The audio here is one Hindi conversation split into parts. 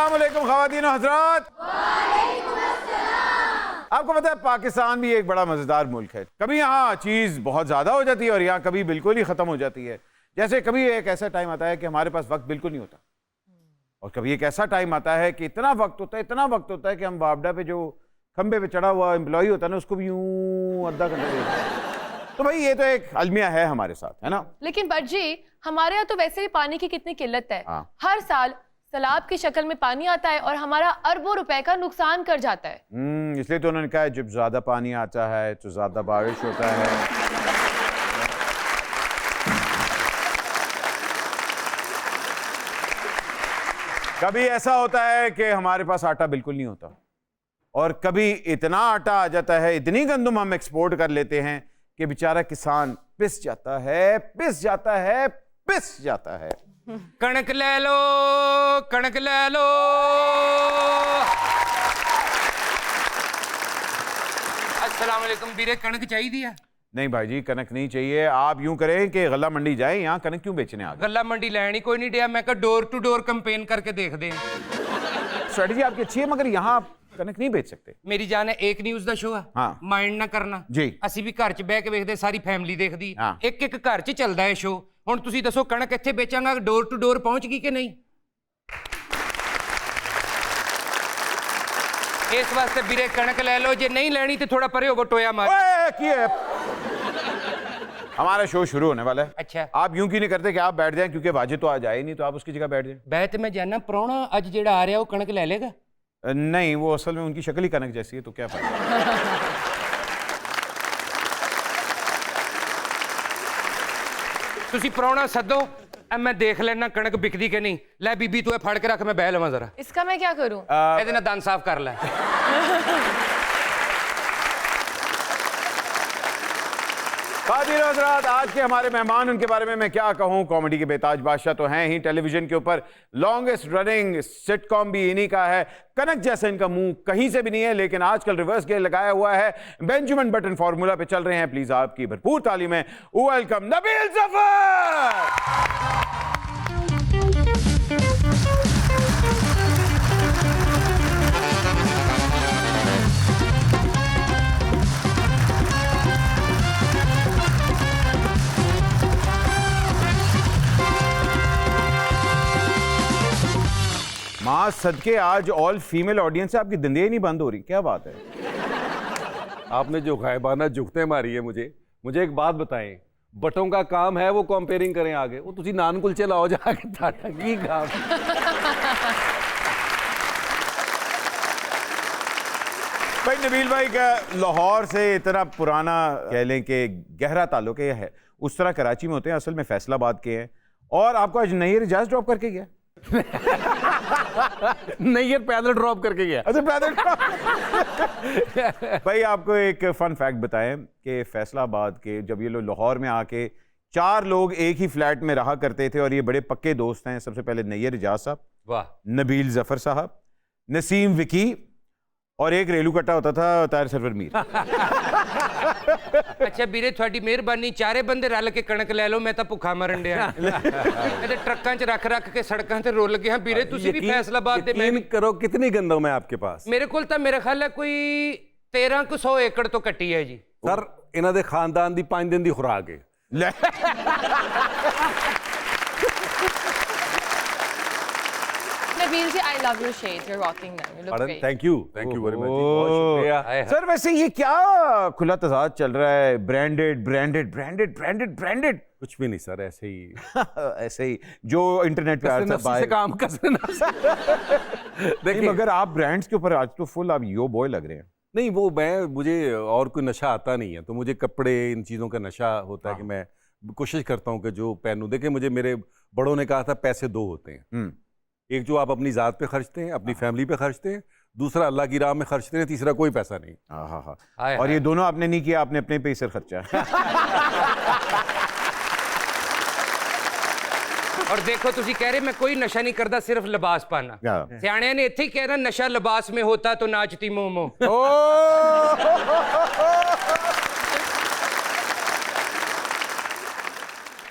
अस्सलाम वालेकुम ख़वातीन और हज़रात। आपको पता है पाकिस्तान भी एक बड़ा मज़ेदार मुल्क है। कभी यहाँ चीज़ बहुत ज़्यादा हो जाती है और यहाँ कभी बिल्कुल ही ख़त्म हो जाती है। जैसे कभी एक ऐसा टाइम आता है कि हमारे पास वक्त बिल्कुल नहीं होता, और कभी एक ऐसा टाइम आता है कि इतना वक्त होता है कि हम वापडा पे जो खंबे पे चढ़ा हुआ एम्प्लॉई होता है ना, उसको भी यूं अद्धा घंटा देते हैं। तो भाई ये तो एक अलमिया है हमारे साथ, है ना। लेकिन बट जी, हमारे यहाँ तो वैसे भी पानी की कितनी किल्लत है। हर साल सैलाब की शक्ल में पानी आता है और हमारा अरबों रुपए का नुकसान कर जाता है। इसलिए तो उन्होंने कहा है जब ज्यादा पानी आता है तो ज्यादा बारिश होता है। कभी ऐसा होता है कि हमारे पास आटा बिल्कुल नहीं होता, और कभी इतना आटा आ जाता है, इतनी गंदम हम एक्सपोर्ट कर लेते हैं कि बेचारा किसान पिस जाता है, पिस जाता है, पिस जाता है। कणक ले लो, कणक ले लो। अस्सलाम वालेकुम वीरे, कणक चाहिए? नहीं भाई जी, कनक नहीं चाहिए। आप यूं करें कि गला मंडी जाएं, यहाँ कनक क्यों बेचने आ गए? गला मंडी लैनी कोई नहीं दिया, मैं डोर टू डोर कैंपेन करके देख दे। स्ट्रेटजी आपकी अच्छी है, मगर यहाँ आप कनक नहीं बेच सकते। मेरी जान है, एक न्यूज़ ਦਾ ਸ਼ੋ ਹੈ, ਮਾਈਂਡ ਨਾ ਕਰਨਾ ਜੀ। ਅਸੀਂ ਵੀ ਘਰ 'ਚ ਬਹਿ ਕੇ ਵੇਖਦੇ, ਸਾਰੀ ਫੈਮਿਲੀ ਦੇਖਦੀ, ਇੱਕ ਇੱਕ ਘਰ 'ਚ ਚੱਲਦਾ ਹੈ ਸ਼ੋ। ਹੁਣ ਤੁਸੀਂ ਦੱਸੋ ਕਣਕ ਇੱਥੇ ਵੇਚਾਂਗਾ, ਡੋਰ ਟੂ ਡੋਰ ਪਹੁੰਚ ਗਈ ਕਿ ਨਹੀਂ? ਇਸ ਵਾਸਤੇ ਵੀਰੇ ਕਣਕ ਲੈ ਲਓ, ਜੇ नहीं ਲੈਣੀ ਤੇ ਥੋੜਾ ਪਰੇ ਹੋਵੋ, ਟੋਇਆ ਮਾਰ। हमारा शो शुरू होने वाला है। अच्छा, आप यूं क्यों नहीं करते कि आप बैठ जाएं, क्योंकि वाजिद तो आज आए नहीं, तो आप उसकी जगह बैठ जाएं। बैठ मैं जाना, प्राहुणा ਅੱਜ ਜਿਹੜਾ ਆ ਰਿਹਾ ਉਹ ਕਣਕ ਲੈ ਲੇਗਾ? नहीं, वो असल में उनकी शक्ल ही कनक जैसी है, तो क्या फायदा। ਤੁਸੀਂ ਪ੍ਰਾਹੁਣਾ ਸੱਦੋ, मैं देख लेना कणक बिकदी के नहीं। ले बीबी तू फड़ के रख, मैं बह लवां जरा। इसका मैं क्या करूं? ਇਹਦੇ ਨਾਲ दंद साफ कर ले। हज़रात, आज के हमारे मेहमान, उनके बारे में मैं क्या कहूं। कॉमेडी के बेताज बादशाह तो हैं ही, टेलीविजन के ऊपर लॉन्गेस्ट रनिंग सिटकॉम भी इन्हीं का है। कनक जैसा इनका मुंह कहीं से भी नहीं है, लेकिन आजकल रिवर्स गियर लगाया हुआ है, बेंजामिन बटन फॉर्मूला पे चल रहे हैं। प्लीज आपकी भरपूर तालीमें वेलकम नबील जफर। माँ सदके आज ऑल फीमेल ऑडियंस है, आपकी दंदियाँ नहीं बंद हो रही, क्या बात है? आपने जो गायबाना जुगते मारी है मुझे एक बात बताएं, बटों का काम है वो कंपेयरिंग करें आगे, वो तुसी नान कुलचे लाओ जाके टाटा की काम। भाई नबील भाई का लाहौर से इतना पुराना कह लें कि गहरा ताल्लुक है, उस तरह कराची में होते हैं, असल में फैसलाबाद के हैं, और आपको आज नैयर इजाज ड्रॉप करके गया? नहीं, ये पैदल ड्रॉप करके गया। अच्छा, पैदल ड्रॉप। भाई आपको एक फन फैक्ट बताएं कि फैसलाबाद के जब ये लोग लाहौर में आके 4 लोग एक ही फ्लैट में रहा करते थे, और ये बड़े पक्के दोस्त हैं। सबसे पहले नैयर इजाज साहब, वाह, नबील जफर साहब, नसीम विकी, और एक रेलू कट्टा होता था तार सरवर मीर। अच्छा ਵੀਰੇ, ਤੁਹਾਡੀ ਮਿਹਰਬਾਨੀ, ਚਾਰੇ ਬੰਦੇ ਰਲ ਕੇ ਕਣਕ ਲੈ ਲਓ, ਮੈਂ ਤਾਂ ਭੁੱਖਾ ਮਰਨ ਡਿਆ। ਇਹਦੇ ਟਰੱਕਾਂ 'ਚ ਰੱਖ ਕੇ ਸੜਕਾਂ ਤੇ ਰੁੱਲ ਗਿਆ। ਵੀਰੇ ਤੁਸੀਂ ਵੀ ਫੈਸਲਾਬਾਦ ਦੇ, यकीन करो कितनी गंदम है आपके पास। ਮੇਰੇ ਕੋਲ ਤਾਂ ਮੇਰਾ ਖਿਆਲ ਹੈ ਕੋਈ 1300 ਏਕੜ ਤੋਂ ਕੱਟੀ ਹੈ ਜੀ। सर इन्हां दे खानदान दी 5 दिन दी खुराक है। नबील जी, I love your shades. You're rocking them. You look great. Thank you very much, बहुत शुक्रिया। सर वैसे ये क्या खुला तजाद चल रहा है, branded branded branded branded branded? कुछ भी नहीं सर, ऐसे ही ऐसे ही जो इंटरनेट पे से काम कर। देखिए, मगर आप ब्रांड्स के ऊपर आज तो फुल आप यो बॉय लग रहे हैं। नहीं, वो मुझे और कोई नशा आता नहीं है, तो मुझे कपड़े इन चीज़ों का नशा होता है कि मैं कोशिश करता हूँ कि जो पहनूं। देखिए, मुझे मेरे बड़ों ने कहा था पैसे 2 होते हैं, एक जो आप अपनी ज़ात पे खर्चते हैं, अपनी फैमिली पे खर्चते हैं, दूसरा अल्लाह की राह में खर्चते हैं, तीसरा कोई पैसा नहीं। हाँ, और ये दोनों आपने नहीं किया, आपने अपने पे ही सर खर्चा। और देखो तुसी कह रहे मैं कोई नशा नहीं करता, सिर्फ लिबास पाना। सियाणिया ने इत्थे ही कहना, नशा लिबास में होता तो नाचती मोमो।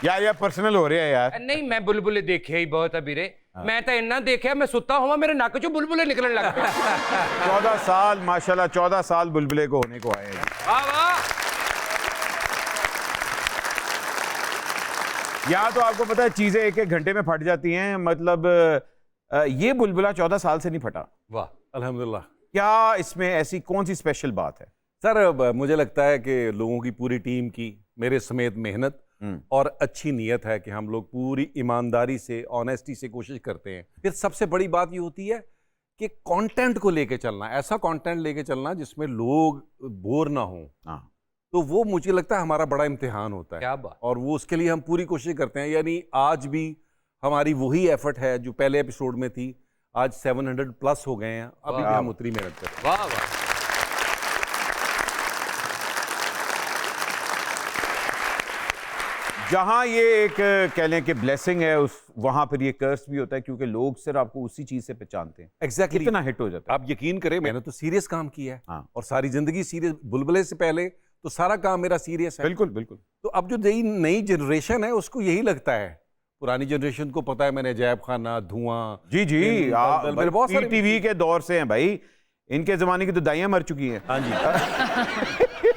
यार पर्सनल हो रहा है यार। नहीं, मैं बुलबुले देखे ही बहुत है वीरे। मैं तो इन्ना देखा, मैं सुता हुआ मेरे नक चो बुलबुले निकलने लग पे। 14 साल माशाल्लाह, 14 साल बुलबुले को होने को आए हैं। वाह वाह। यहाँ तो आपको पता है चीजें एक एक घंटे में फट जाती हैं, मतलब ये बुलबुला 14 साल से नहीं फटा। वाह अल्हम्दुलिल्लाह। क्या इसमें ऐसी कौन सी स्पेशल बात है? सर मुझे लगता है कि लोगों की पूरी टीम की, मेरे समेत मेहनत और अच्छी नीयत है कि हम लोग पूरी ईमानदारी से, ऑनेस्टी से कोशिश करते हैं। फिर सबसे बड़ी बात ये होती है कि कंटेंट को लेके चलना, ऐसा कंटेंट लेके चलना जिसमें लोग बोर ना हो। तो वो मुझे लगता है हमारा बड़ा इम्तिहान होता है। क्या बात। और वो उसके लिए हम पूरी कोशिश करते हैं। यानी आज भी हमारी वही एफर्ट है जो पहले एपिसोड में थी। आज 700 प्लस हो गए हैं, अभी भी हम उतनी मेहनत करते हैं। वाह वाह। जहां ये एक कह लें कि ब्लेसिंग है, उस वहां फिर ये कर्स भी होता है, क्योंकि लोग सिर्फ आपको उसी चीज से पहचानते हैं। एग्जैक्टली। कितना हिट हो जाता है। आप यकीन करें, मैंने तो सीरियस काम किया है। हाँ। और सारी जिंदगी सीरियस, बुलबुले से पहले तो सारा काम मेरा सीरियस है। बिल्कुल बिल्कुल। तो अब जो नई जनरेशन है उसको यही लगता है। पुरानी जनरेशन को पता है मैंने अजैब खाना, धुआं, जी जी, मेरे बहुत सारे टीवी के दौर से हैं भाई। इनके जमाने की तो दाइयां मर चुकी हैं। हाँ जी।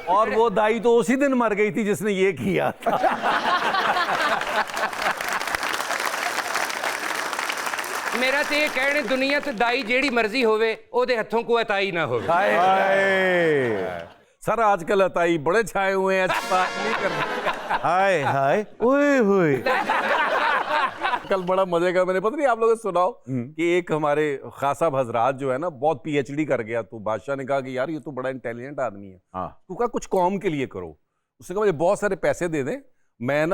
और वो दाई तो उसी दिन मर गई थी जिसने ये किया था। मेरा तो ये कहने, दुनिया ते दाई जेड़ी मर्जी होवे, ओदे हथों को अताई ना होवे। सर आजकल अताई बड़े छाए हुए हैं, बात नहीं करना। हाय हाय ओए होए। कल बड़ा मजे का, मैंने पता नहीं आप लोगों ने सुनाओ कि एक हमारे खासा हजरात जो है ना, बहुत पीएचडी कर गया। तो बादशाह ने कहा कि यार ये तो बड़ा इंटेलिजेंट आदमी है, तो कहा कुछ कौम के लिए करो। उसने कहा मुझे बहुत सारे पैसे दे दें, मैं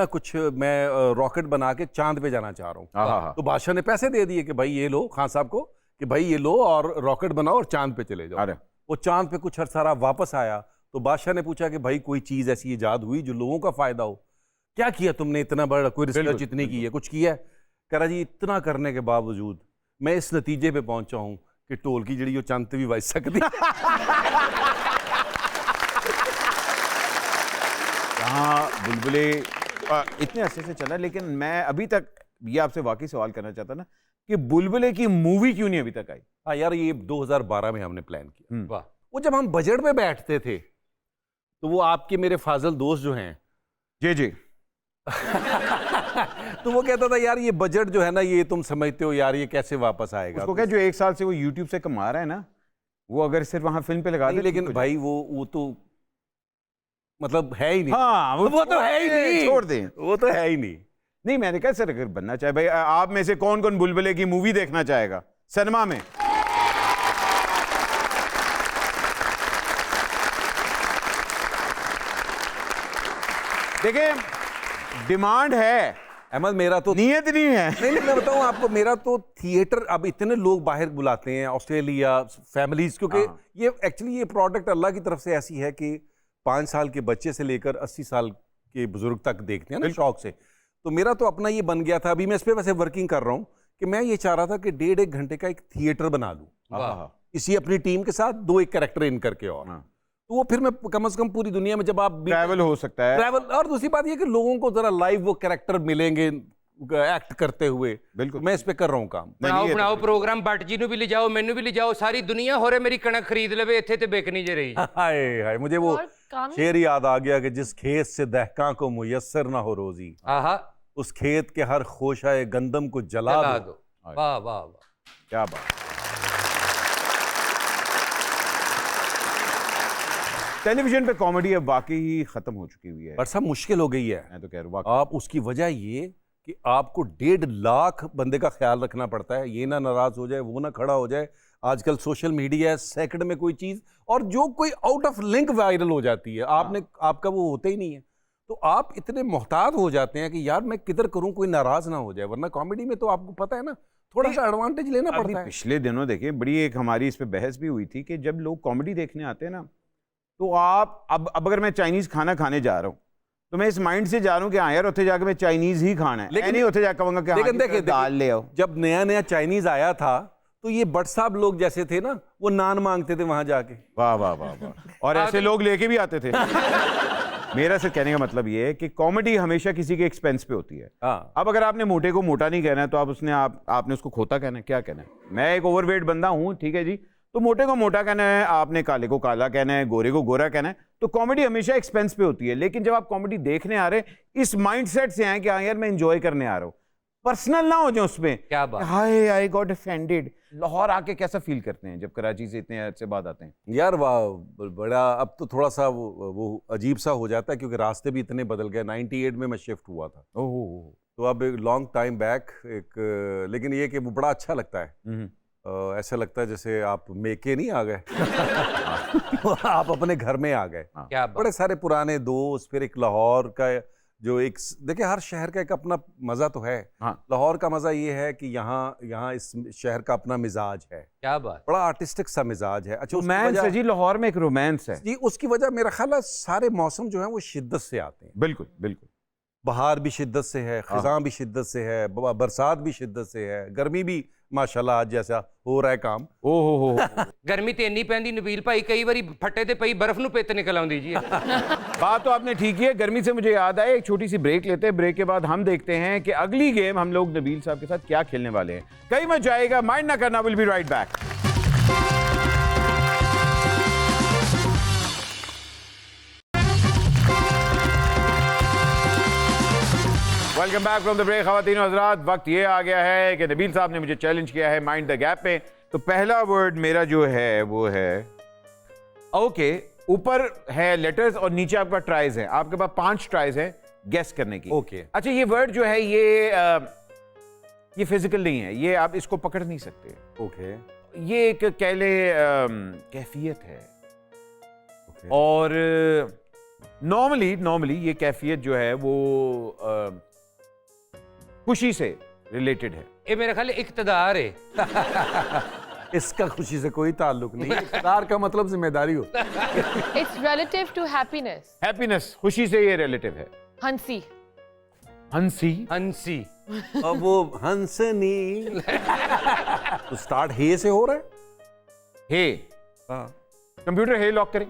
रॉकेट बना के चांद पे जाना चाह रहा हूँ। तो बादशाह ने पैसे दे दिए कि भाई ये लो, खान साहब को, कि भाई ये लो और रॉकेट बनाओ और चांद पे चले जाओ। वो चांद पे कुछ अर्सा रहा, वापस आया। तो बादशाह ने पूछा कि भाई कोई चीज ऐसी इजाद हुई जो लोगों का फायदा हो? क्या किया तुमने, इतना बड़ा कोई रिसर्च इतनी की है, कुछ किया है? कह रहा जी इतना करने के बावजूद मैं इस नतीजे पे पहुंचा हूं कि ढोल की जड़ी चंद ते भी बज सकती। यहाँ बुलबुले इतने अरसे से चला, लेकिन मैं अभी तक ये आपसे वाकई सवाल करना चाहता ना कि बुलबुले की मूवी क्यों नहीं अभी तक आई? हाँ यार, ये 2012 में हमने प्लान किया। वाह। वो जब हम बजट में बैठते थे तो वो आपके मेरे फाजल दोस्त जो हैं, जी जी, तो वो कहता था यार ये बजट जो है ना, ये तुम समझते हो यार ये कैसे वापस आएगा? उसको क्या, जो 1 साल से वो यूट्यूब से कमा रहा है ना, वो अगर सिर्फ वहां फिल्म पे लगा दे। लेकिन भाई वो तो मतलब है ही नहीं। हाँ वो तो है ही नहीं, छोड़ दें, वो तो है ही नहीं। नहीं मैंने कहा सर अगर बनना चाहे, भाई आप में से कौन कौन बुलबुले की मूवी देखना चाहेगा सिनेमा में? देखिए डिमांड है अहमद, मेरा तो नीयत नहीं है। नहीं, मैं बताऊं आपको, मेरा तो थिएटर, अब इतने लोग बाहर बुलाते हैं, ऑस्ट्रेलिया, फैमिलीज, क्योंकि ये एक्चुअली ये प्रोडक्ट अल्लाह की तरफ से ऐसी है कि 5 साल के बच्चे से लेकर 80 साल के बुजुर्ग तक देखते हैं ना शौक से। तो मेरा तो अपना ये बन गया था। अभी मैं इस पर वैसे वर्किंग कर रहा हूँ कि मैं ये चाह रहा था कि 1.5 घंटे का एक थिएटर बना लूँ इसी अपनी टीम के साथ, 2 एक कैरेक्टर इन करके। और तो वो फिर मैं कम से कम पूरी दुनिया में जब आप ट्रैवल हो सकता है, ट्रैवल। और दूसरी बात ये कि लोगों को जरा लाइव वो कैरेक्टर मिलेंगे एक्ट करते हुए। बिल्कुल, मैं इस पे कर रहा हूँ काम। बनाओ प्रोग्राम, बट जी भी ले जाओ, मैनू भी ले जाओ, सारी दुनिया हो रहे मेरी कणक खरीद लेवे, इत्थे ते बेकनी जे रही। हाय हाय, मुझे वो शेर याद आ गया कि जिस खेत से दहका को मुयस्सर ना हो रोजी, आहा, उस खेत के हर खोशाए गंदम को जला दो। वाह वाह वाह, क्या बात। टेलीविजन पे कॉमेडी अब वाकई ही खत्म हो चुकी हुई है, पर सब मुश्किल हो गई है। मैं तो कह रहा हूँ आप उसकी वजह ये कि आपको 1.5 लाख बंदे का ख्याल रखना पड़ता है, ये ना नाराज हो जाए, वो ना खड़ा हो जाए। आजकल सोशल मीडिया है, सेकंड में कोई चीज, और जो कोई आउट ऑफ लिंक वायरल हो जाती है, आपका वो होता ही नहीं है। तो आप इतने मोहतात हो जाते हैं कि यार मैं किधर करूं कोई नाराज ना हो जाए। वरना कॉमेडी में तो आपको पता है ना, थोड़ा सा एडवांटेज लेना पड़ता है। पिछले दिनों देखिए बड़ी एक हमारी इस पे बहस भी हुई थी कि जब लोग कॉमेडी देखने आते हैं ना, तो आप अब अगर मैं चाइनीज खाना खाने जा रहा हूँ तो मैं इस माइंड से जा रहा हूँ कि हाँ यार उत्थे जाके मैं चाइनीज ही खाना है, लेकिन नहीं उत्थे जाकर कहूँगा कि देखिए दाल ले आओ। जब नया नया चाइनीज आया था तो ये बट साहब लोग जैसे थे ना, वो नान मांगते थे वहां जाके। वाह वाह वाह वाह, और ऐसे लोग लेके भी आते थे। मेरा सिर्फ कहने का मतलब ये है कि कॉमेडी हमेशा किसी के एक्सपेंस पे होती है। हाँ। अब अगर आपने मोटे को मोटा नहीं कहना है तो आपने उसको खोता कहना है, क्या कहना है? मैं एक ओवरवेट बंदा हूँ, ठीक है जी, तो मोटे को मोटा कहना है, आपने काले को काला कहना है, गोरे को गोरा कहना है। तो कॉमेडी हमेशा एक्सपेंस पे होती है। लेकिन जब आप कॉमेडी देखने आ रहे इस माइंडसेट से आए कि हाँ यार मैं एंजॉय करने आ रहा हूँ, पर्सनल ना हो जाए उसमें। क्या बात। हाय आई गॉट ऑफेंडेड। लाहौर आके कैसा फील करते हैं जब कराची से इतने अच्छे बाद आते हैं? यार वाह, बड़ा अब तो थोड़ा सा वो अजीब सा हो जाता है क्योंकि रास्ते भी इतने बदल गए। 98 में मैं शिफ्ट हुआ था, ओह, तो अब एक लॉन्ग टाइम बैक लेकिन ये कि वो बड़ा अच्छा लगता है। ऐसा लगता है जैसे आप मेके नहीं आ गए आप अपने घर में आ गए। क्या बात। बड़े सारे पुराने दोस्त, फिर एक लाहौर का जो एक, देखिए हर शहर का एक अपना मजा तो है। हाँ। लाहौर का मजा ये है कि यहाँ इस शहर का अपना मिजाज है, क्या बात। बड़ा आर्टिस्टिक सा मिजाज है। अच्छा, उसकी रोमांस है वजह जी, लाहौर में एक रोमांस है जी, उसकी वजह मेरा ख्याल है सारे मौसम जो है वो शिद्दत से आते हैं। बिल्कुल बिल्कुल। बहार भी शिद्दत से है, खिज़ां भी शिद्दत से है, बरसात भी शिद्दत से है, गर्मी भी माशाल्लाह आज जैसा हो रहा है काम। ओहो हो गर्मी तो इन्नी पैंदी नबील भाई, कई बारी फट्टे ते पई बर्फ नूं पित्त निकल आउंदी जी। बात तो आपने ठीक ही है। गर्मी से मुझे याद आया, एक छोटी सी ब्रेक लेते हैं। ब्रेक के बाद हम देखते हैं कि अगली गेम हम लोग नबील साहब के साथ क्या खेलने वाले हैं। कहीं मत जाएगा, माइंड ना करना, will be right back. Welcome back from the break. ख़वातीन और हज़रात, वक्त ये आ गया है कि नबील साहब ने मुझे चैलेंज किया है माइंड द गैप में। तो पहला वर्ड मेरा जो है वो है ओके। ऊपर है लेटर्स और नीचे आपका ट्राइज है। आपके पास 5 ट्राइज है गेस करने की। ओके। अच्छा, ये वर्ड जो है ये फिजिकल नहीं है, ये आप इसको पकड़ नहीं सकते। ओके। ये एक कह ले कैफियत है। और नॉर्मली ये कैफियत जो है वो खुशी से रिलेटेड है। ये मेरा ख्याल इक्तदार है। इसका खुशी से कोई ताल्लुक नहीं है। इक़्तिदार का मतलब जिम्मेदारी होता है। It's relative to happiness. Happiness, खुशी से ये रिलेटिव है। हंसी। हंसी, हंसी। अब वो हंसनी तो स्टार्ट हे से हो रहा है। हे। हाँ। कंप्यूटर हे लॉक करें।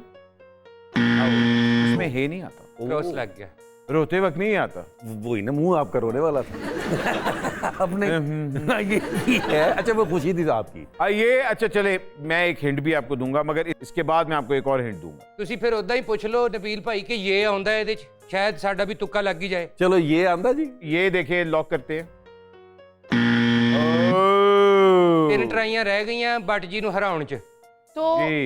इसमें हे नहीं आता। क्रॉस लग गया। रोते वक्त नहीं आता। वही ना, मुंह आपका रोने वाला था अपने ये है। अच्छा, वो खुशी थी आपकी। ये अच्छा चले, मैं एक हिंट भी आपको दूंगा, मगर इसके बाद मैं आपको एक और हिंट दूंगा। ਤੁਸੀਂ ਫਿਰ ਉਦਾਂ ਹੀ ਪੁੱਛ ਲਓ ਨਬੀਲ ਭਾਈ ਕਿ ਇਹ ਆਉਂਦਾ ਇਹਦੇ ਚ, ਸ਼ਾयद ਸਾਡਾ ਵੀ ਤੁੱਕਾ ਲੱਗ ਹੀ ਜਾਏ। चलो ये आंदा जी, ये देखिए लॉक करते हैं। ਤਿੰਨ ਟਰਾਈਆਂ ਰਹਿ ਗਈਆਂ ਬੱਟ ਜੀ ਨੂੰ ਹਰਾਉਣ ਚ। तो जी।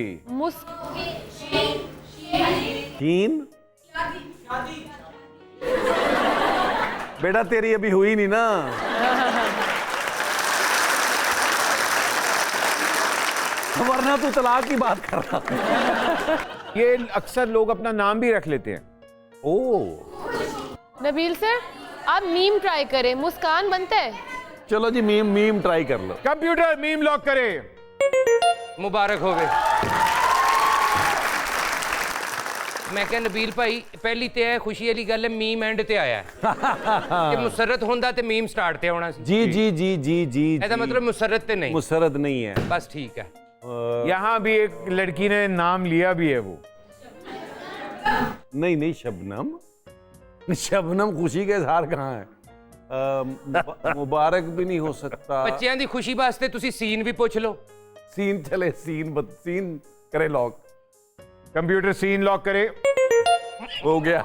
शीन। बेटा तेरी अभी हुई नहीं ना। वरना तू तलाक की बात कर रहा। ये अक्सर लोग अपना नाम भी रख लेते हैं। ओ नबील सर, आप मीम ट्राई करें, मुस्कान बनता है। चलो जी, मीम ट्राई कर लो। कंप्यूटर मीम लॉक करे। ਮੁਬਾਰਕ ਹੋਵੇ। ਮੈਂ ਕਿਹਾ ਨਬੀਲ ਭਾਈ ਪਹਿਲੀ ਤੇ ਇਹ ਖੁਸ਼ੀ ਵਾਲੀ ਗੱਲ ਹੈ ਮੀਮ ਐਂਡ ਤੇ ਆਇਆ ਹੈ। ਕਿ ਮੁਸਰਤ ਹੁੰਦਾ ਤੇ ਮੀਮ ਸਟਾਰਟ ਤੇ ਆਉਣਾ ਸੀ। जी ਇਹਦਾ ਮਤਲਬ ਮੁਸਰਤ ਤੇ ਨਹੀਂ। मुसरत नहीं है। बस ठीक है। यहाँ भी एक लड़की ने नाम लिया भी है वो। नहीं शबनम खुशी का इजहार कहाँ है? मुबारक भी नहीं हो सकता। ਬੱਚਿਆਂ ਦੀ ਖੁਸ਼ੀ ਵਾਸਤੇ ਤੁਸੀਂ ਸੀਨ ਵੀ ਪੁੱਛ ਲਓ। सीन चले, सीन करे लॉक। कंप्यूटर सीन लॉक करे। हो गया।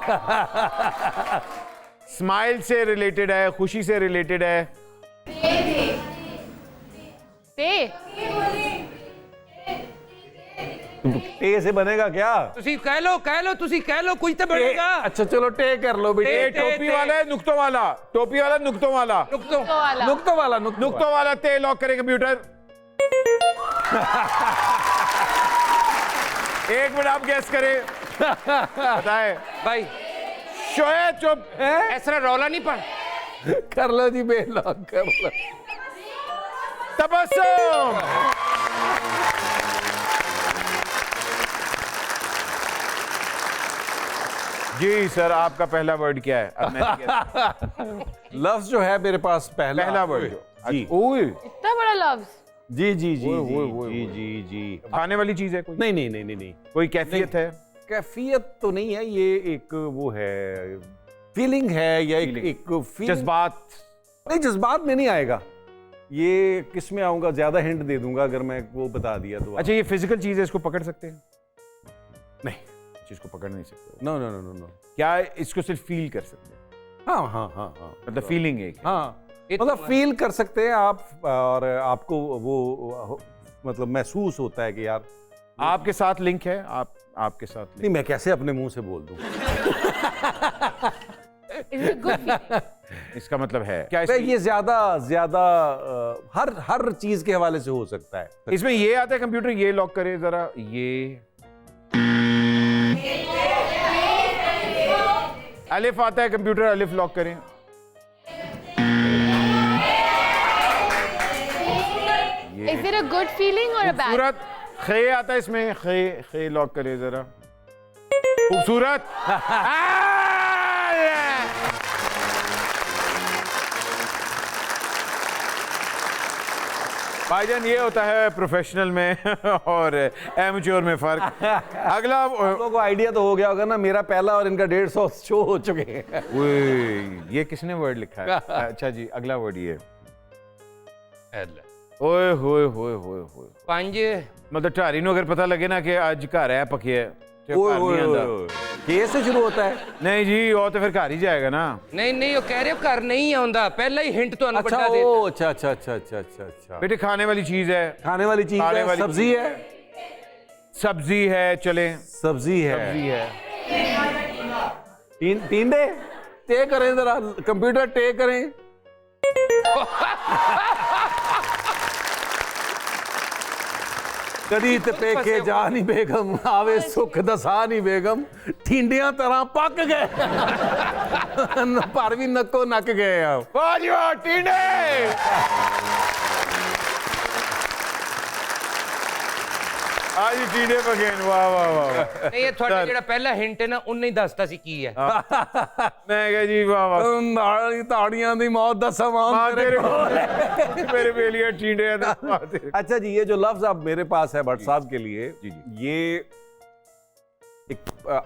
स्माइल से रिलेटेड है, खुशी से रिलेटेड है। ते टे से बनेगा क्या? ਤੁਸੀਂ ਕਹਿ ਲਓ ਤੁਸੀਂ ਕਹਿ ਲਓ ਕੁਝ ਤਾਂ ਬਣੇਗਾ। अच्छा चलो टे कर लो बेटे। ये टोपी वाला है नुक्तों वाला, टोपी वाला नुक्तों वाला, नुक्तों वाला। नुक्तों वाला ते लॉक करे कंप्यूटर। एक मिनट आप गैस करें। बताए भाई शोएब चुप है। ਇਸ ਤਰ੍ਹਾਂ ਰੌਲਾ ਨਹੀਂ ਪਾ। कर लो जी, बे लॉक कर लो। तबस्सुम। जी सर, आपका पहला वर्ड क्या है? अब मैं लफ्ज जो है मेरे पास पहला वर्ड जी। ओए, इतना बड़ा लफ्ज। जी ओए, ओए, ओए, जी। खाने वाली चीज है कोई? नहीं कोई कैफियत है? कैफियत तो नहीं है, ये एक वो है, फीलिंग है, या एक जज्बात। नहीं, जज्बात में नहीं आएगा ये। किस में आऊंगा, ज्यादा हिंट दे दूंगा अगर मैं वो बता दिया तो। अच्छा, ये फिजिकल चीज है, इसको पकड़ सकते हैं? नहीं, इसको पकड़ नहीं सकते। No no no no no. क्या इसको सिर्फ फील कर सकते हैं? हाँ हाँ हाँ हाँ, मतलब फीलिंग है। हाँ, मतलब फील कर सकते हैं आप, और आपको वो मतलब महसूस होता है कि यार आपके साथ लिंक है। आपके साथ लिंक। नहीं, मैं कैसे अपने मुंह से बोल दूं? इसका मतलब है क्या? ये ज्यादा हर चीज के हवाले से हो सकता है। इसमें ये आता है कंप्यूटर, ये लॉक करे जरा, ये अलिफ आता है कंप्यूटर, अलिफ लॉक करें। Is it a good feeling or a bad? खूबसूरत। खे आता है इसमें, खे लॉक करे जरा। खूबसूरत। भाईजान, ये होता है प्रोफेशनल में और एमेच्योर में फर्क। अगला लोगों को आइडिया तो हो गया होगा ना, मेरा पहला और इनका 150 शो हो चुके हैं। ये किसने वर्ड लिखा है? अच्छा जी, अगला वर्ड ये। ओए होए होए होए होए। पंज मतलब ढारी नूं अगर पता लगे ना कि आज घर है पकिया ते घर नहीं आंदा। केस से शुरू होता है? नहीं जी, वो तो फिर घर ही जाएगा ना। नहीं वो कह रहे हो घर नहीं आਉਂਦਾ, पहला ही हिंट ਤੁਹਾਨੂੰ अच्छा, ਵੱਡਾ ਦੇ ओ अच्छा। बेटे खाने वाली चीज है। खाने वाली चीज खाने है, वाली सब्जी चीज है। सब्जी है, चले। सब्जी है। सब्जी है। टींडे टे करें जरा, कंप्यूटर टे करें। कदी ते पेके जानी बेगम, आवे सुख दसानी बेगम, ठींडियां तरह पक गए पर भी नक्को नक गए आप। वाह जी वाह, टींडे। आज टींडे पके। वाह वाह वाह। नहीं ये ਤੁਹਾਡਾ ਜਿਹੜਾ ਪਹਿਲਾ ਹਿੰਟ ਹੈ ਨਾ, ਉਹਨੇ ਹੀ ਦੱਸਤਾ ਸੀ ਕੀ ਹੈ। मैं कहा जी वाह वाह। ताड़ियां दी मौत दा समान तेरे कोल। मेरे बेलिया टींडे। अच्छा जी, ये जो लफ्ज आप मेरे पास है भट्ट साहब के लिए, जी। ये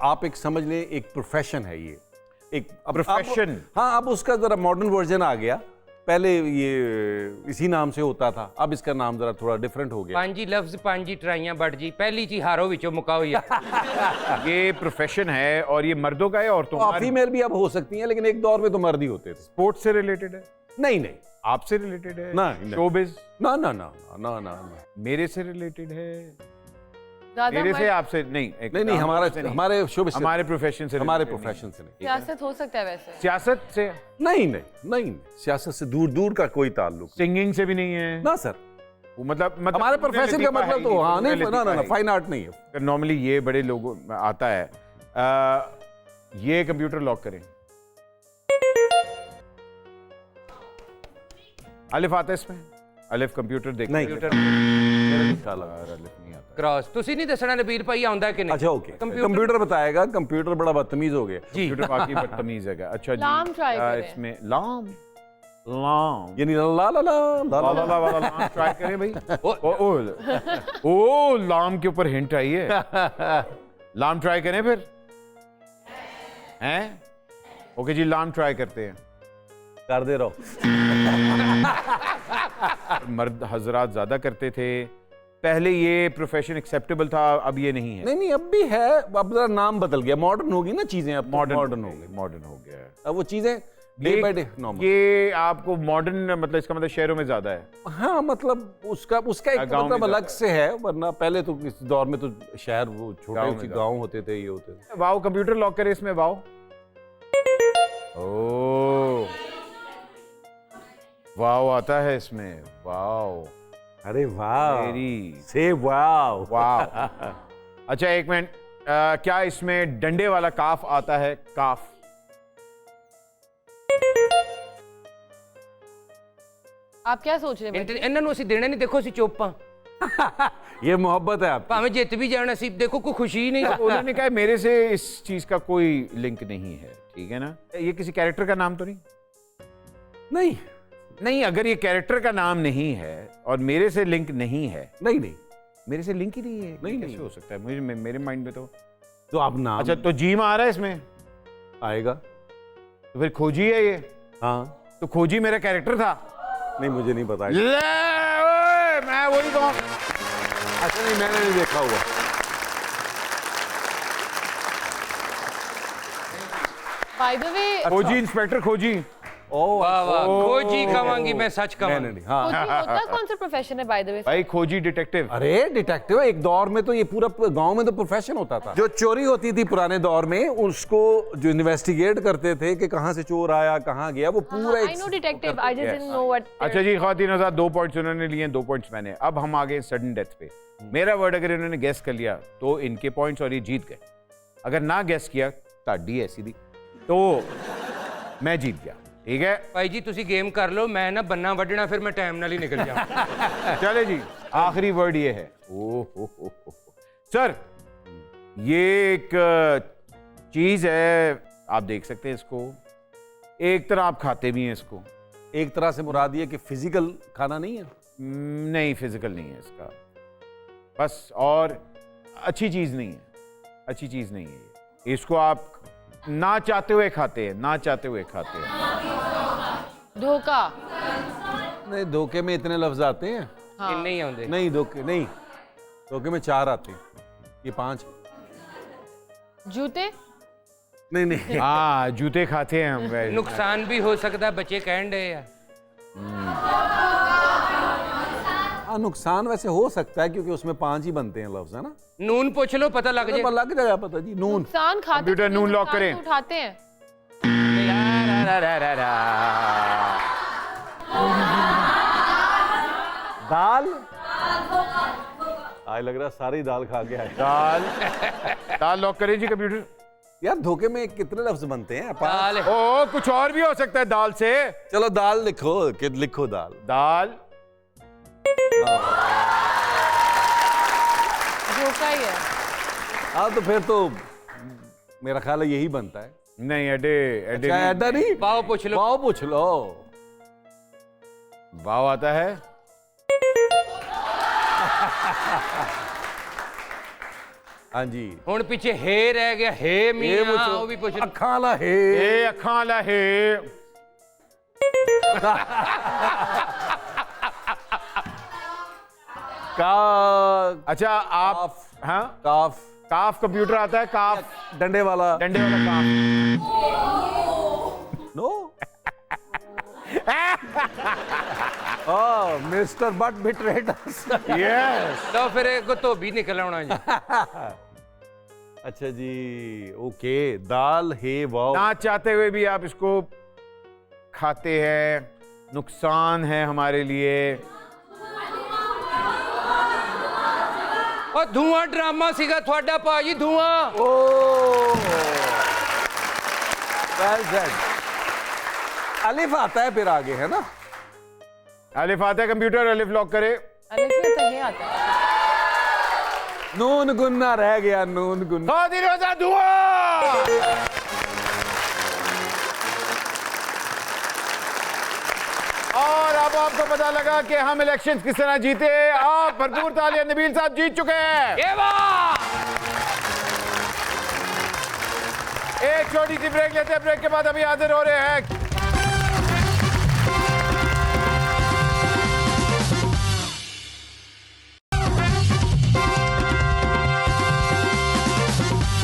आप एक समझ लें, एक प्रोफेशन है। ये एक प्रोफेशन। हाँ, अब उसका जरा मॉडर्न वर्जन आ गया। पहले ये इसी नाम से होता था, अब इसका नाम जरा थोड़ा डिफरेंट हो गया। ਪੰਜ ਹੀ ਲਫ਼ਜ਼ ਪੰਜ ਹੀ ਟਰਾਈਆਂ ਬੱਟ ਜੀ, ਪਹਿਲੀ ਜੀ ਹਾਰੋ ਵਿੱਚੋਂ ਮੁਕਾਓ ਯਾਰ। ये प्रोफेशन है और ये मर्दों का है, औरतों का? फीमेल भी अब हो सकती हैं, लेकिन एक दौर में तो मर्द ही होते थे। स्पोर्ट्स से रिलेटेड है? नहीं, आपसे रिलेटेड है? नहीं। शोबिज? ना। मेरे से रिलेटेड है? ज्यादा मेरे से आपसे नहीं? नहीं, हमारे शोबिज से, हमारे प्रोफेशन से, हमारे प्रोफेशन से नहीं। सियासत हो सकता है वैसे? सियासत से नहीं, सियासत से दूर का कोई ताल्लुक। सिंगिंग से भी नहीं है ना सर, वो मतलब हमारे प्रोफेशन का मतलब तो हाँ नहीं, ना फाइन आर्ट नहीं है। नॉर्मली ये बड़े लोगों में आता है। ये कंप्यूटर लॉक करें। अलिफ आता है इसमें? अलिफ कंप्यूटर देख। नहीं। कंप्यूटर अलिफ नहीं आता। ਕ੍ਰਾਸ ਤੁਸੀਂ ਨਹੀਂ ਦੱਸਣਾ ਨਬੀਲ ਭਾਈ ਆਉਂਦਾ ਕਿ ਨਹੀਂ? अच्छा ओके, कंप्यूटर बताएगा। कंप्यूटर बड़ा बदतमीज हो गया। कंप्यूटर बाकी बदतमीज है। अच्छा जी, लाम ट्राई करें। इसमें लाम यानी ला वाला लाम ट्राई करें भाई। ओ लाम के ऊपर हिंट आई है। लाम ट्राई करें फिर हैं? ओके जी, लाम ट्राई करते हैं। कर दे रहो। मर्द हजरात ज्यादा करते थे पहले, ये प्रोफेशन एक्सेप्टेबल था, अब ये नहीं है। नहीं, अब भी है, अब जरा नाम बदल गया, मॉडर्न होगी ना चीजें, अब मॉडर्न हो गई, मॉडर्न हो गया है। अब वो चीजें डे बाय डे नॉर्मल। ये आपको मॉडर्न मतलब इसका मतलब शहरों में ज्यादा है? हाँ, मतलब उसका एक मतलब अलग से है, वरना पहले तो इस दौर में तो शहर वो छोटे गांव होते थे, ये होते थे। वाओ, कंप्यूटर लॉक करे इसमें। वाओ, ओ वाओ आता है इसमें। वाओ, अरे वाह, से वाह। अच्छा एक मिनट, क्या इसमें डंडे वाला काफ आता है? काफ। आप क्या सोच रहे हैं? ਇਹਨਾਂ ਨੂੰ ਅਸੀਂ ਦੇਣਾ ਨਹੀਂ, ਦੇਖੋ ਅਸੀਂ ਚੁੱਪ ਆ। ये मोहब्बत है आप, ਭਾਵੇਂ ਜਿੱਤ ਵੀ ਜਾਣ ਅਸੀਂ, देखो कोई खुशी नहीं। उन्होंने कहा मेरे से इस चीज का कोई लिंक नहीं है, ठीक है ना? ये किसी कैरेक्टर का नाम तो नहीं? नहीं, अगर ये कैरेक्टर का नाम नहीं है और मेरे से लिंक नहीं है। नहीं, मेरे से लिंक ही नहीं है। नहीं, कैसे हो सकता है? मुझे मेरे माइंड में तो तो आप नाम अच्छा, तो जी में आ रहा है इसमें? आएगा। तो फिर खोजी है ये? हाँ, तो खोजी मेरा कैरेक्टर था? नहीं मुझे नहीं पता। ले ओए, मैं वही कहूँ। अच्छा नहीं, मैंने नहीं देखा हुआ। बाय द वे, खोजी, इंस्पेक्टर खोजी। वाह वाह, खोजी कहूंगी मैं, सच नहीं कहूंगी। नहीं, हाँ। खोजी होता कौन सा प्रोफेशन है बाय द वे? भाई खोजी डिटेक्टिव। अरे डिटेक्टिव एक दौर में तो ये पूरा गांव में तो प्रोफेशन होता था। जो चोरी होती थी पुराने दौर में, उसको जो इन्वेस्टिगेट करते थे कि कहाँ से चोर आया, कहाँ गया, वो पूरा I know detective, I just didn't know what. अच्छा जी ख्वातीन हज़रात, 2 पॉइंट्स उन्होंने लिए, 2 पॉइंट्स मैंने। अब हम आ गए सडन डेथ पे। मेरा वर्ड अगर इन्होंने गेस कर लिया तो इनके पॉइंट्स और ये जीत गए। अगर ना गेस किया ताड़ी ऐसी दी तो मैं जीत गया। ठीक है भाई जी तुसी गेम कर लो, मैं ना बन्ना वड्डना, फिर मैं टाइम नाल ही निकल जाऊं। चले जी, आखिरी वर्ड ये है। ओ सर, ये एक चीज है, आप देख सकते हैं इसको। एक तरह आप खाते भी हैं इसको। एक तरह से मुराद ये कि फिजिकल खाना नहीं है। नहीं, फिजिकल नहीं है इसका, बस। और अच्छी चीज नहीं है, अच्छी चीज नहीं है ये। इसको आप ना चाहते हुए खाते हैं, ना चाहते हुए खाते हैं। धोखा। नहीं, धोखे में इतने लफ्ज आते हैं। हाँ। नहीं आउंदे। नहीं धोखे नहीं, धोखे में 4 आते हैं, ये 5। जूते। नहीं नहीं, हाँ, जूते खाते हैं हम। नुकसान भी हो सकता है, बच्चे कहन डे यार। हाँ नुकसान वैसे हो सकता है क्योंकि उसमें 5 ही बनते हैं लफ्ज, है ना। नून पूछ लो, पता लग जाए। लग जाएगा पता जी। नून। नुकसान खाते, कंप्यूटर नून लॉक नुकसान करें। तो उठाते हैं। दाल। आज लग रहा है सारी दाल खा के आए। दाल लॉक करें जी कंप्यूटर। यार धोखे में कितने लफ्ज बनते हैं? 5। दाल। ओ, कुछ और भी हो सकता है दाल से। चलो दाल लिखो, कि लिखो दाल। दाल धोखा ही है। हाँ तो फिर तो मेरा ख्याल है यही बनता है। नहीं, अडे अडे अच्छा, ऐसा नहीं। पाओ पूछ लो। वाओ पूछ लो। वाव आता है। हाँ जी। हुण पीछे हे रह गया, हे मियां, वो भी पूछ लो। अखां वाला हे। ए अखां वाला हे। का। अच्छा आप, हाँ, काफ। काफ कंप्यूटर आता है। काफ, डंडे वाला। डंडे वाला काफ। No. Oh mister Butt betrayed us. Yes. तो फिर एक तो भी निकल आना जी। अच्छा जी, ओके। दाल हे वाओ। ना चाहते हुए भी आप इसको खाते हैं, नुकसान है हमारे लिए। और धुआं ड्रामा सीगा थोड़ा भाजी, धुआं। Well said. अलिफ आता है फिर आगे, है ना। अलिफ आता है कंप्यूटर, अलिफ लॉक करे। अलिफ में तो ये आता है। नून गुन्ना रह गया, नून गुन्ना। खातिर होता धुआं। और अब आपको पता लगा कि हम इलेक्शंस किस तरह जीते। आप भरपूर तालियां, नबील साहब जीत चुके हैं। ये वाह! एक छोटी सी ब्रेक लेते हैं, ब्रेक के बाद अभी हाजिर हो रहे हैं।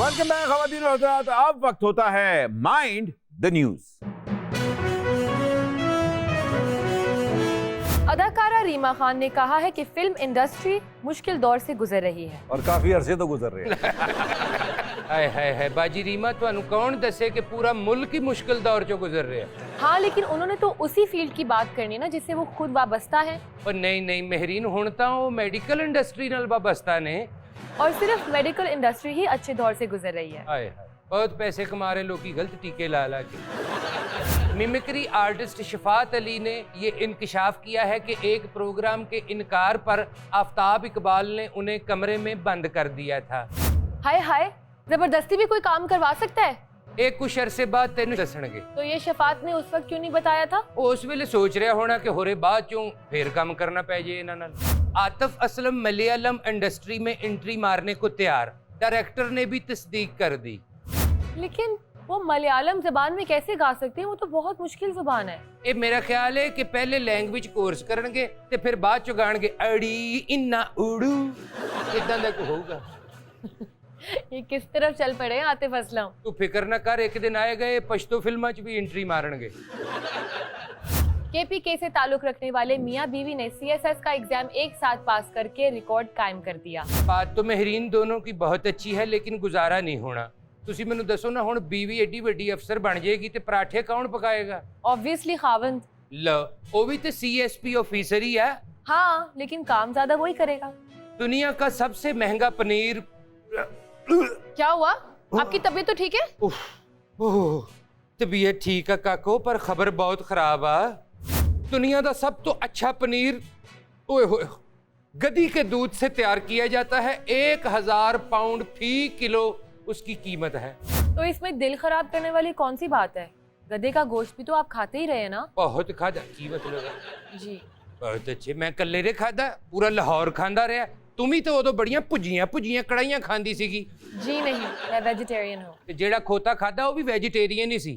वेलकम बैक ख़वातीन और हज़रात। अब वक्त होता है माइंड द न्यूज। अदाकारा रीमा खान ने कहा है कि फिल्म इंडस्ट्री मुश्किल दौर से गुजर रही है। और काफी अरसे तो गुजर रहे हैं। हाय हाय हाय बाजी रीमा, ਤੁਹਾਨੂੰ कौन दसे कि पूरा मुल्क ही मुश्किल दौर चो गुजर रहा है। हाँ, लेकिन उन्होंने तो उसी फील्ड की बात करनी है ना जिससे वो खुद वाबस्ता है। और नहीं नहीं मेहरीन, हुण तां वो मेडिकल इंडस्ट्री नाल वाबस्ता ने। और सिर्फ मेडिकल इंडस्ट्री ही अच्छे दौर से गुजर रही है। हाय हाय, बहुत पैसे कमा रहे लोग गलत टीके ला ला के। मिमिक्री आर्टिस्ट शफात अली ने ये इंकशाफ किया है कि एक प्रोग्राम के इनकार पर आफ्ताब इकबाल ने उन्हें कमरे में बंद कर दिया था। हाय हाय, जबरदस्ती भी कोई काम करवा सकता है? एक कुछ अरसे बाद तेन दसणगे। तो ये शफात ने उस वक्त क्यों नहीं बताया था? उस वेले सोच रहा होना कि होरे बाद चों फिर काम करना पै जाए इन्हां नाल। आतिफ असलम मलयालम इंडस्ट्री में एंट्री मारने को तैयार। डायरेक्टर ने भी तस्दीक कर दी। लेकिन वो मलयालम जबान में कैसे गा सकते हैं? वो तो बहुत मुश्किल जुबान है। ये मेरा ख्याल है कि पहले लैंग्वेज कोर्स करनगे ते फिर बाद चो गाणगे अड़ी इन्ना उड़ू, इदां दा कुछ होगा। ये किस तरफ चल पड़े हैं आतिफ असलम? तू फिक्र ना कर, एक दिन आए गए पश्तो फिल्मा च भी एंट्री मारनगे। केपीके से ताल्लुक रखने वाले मियां बीवी ने सीएसएस का एग्जाम एक साथ पास करके रिकॉर्ड कायम कर दिया। बात तो महरीन दोनों की बहुत अच्छी है, लेकिन गुजारा नहीं होना। ਤੁਸੀਂ ਮੈਨੂੰ ਦੱਸੋ ਨਾ, ਹੁਣ बीवी एडी ਵੱਡੀ अफसर बन जाएगी ਤੇ पराठे कौन पकाएगा? ऑब्वियसली खावंद। लो वो भी तो CSP ऑफिसर ही है। हाँ, लेकिन काम ज्यादा वही करेगा। दुनिया का सबसे महंगा पनीर। क्या हुआ? आपकी तबीयत तो ठीक है? तबीयत ठीक है काको, पर खबर बहुत खराब है। दुनिया का सब तो अच्छा पनीर ओए होए गधी के दूध से तैयार किया जाता है। 1000 पाउंड फी किलो उसकी कीमत है। तो इसमें दिल खराब करने वाली कौन सी बात है? गधे का गोश्त भी तो आप खाते ही रहे ना। बहुत खादा की मतलब है जी। बहुत अच्छे, मैं कल्ले रे खादा, पूरा लाहौर खांदा रहा। तुम ही तो उदो बड़ियां भुजियां भुजियां कड़ाइयां खांदी सीगी। जी नहीं, मैं वेजिटेरियन हूँ। ते जेड़ा खोता खादा वो भी वेजिटेरियन ही सी।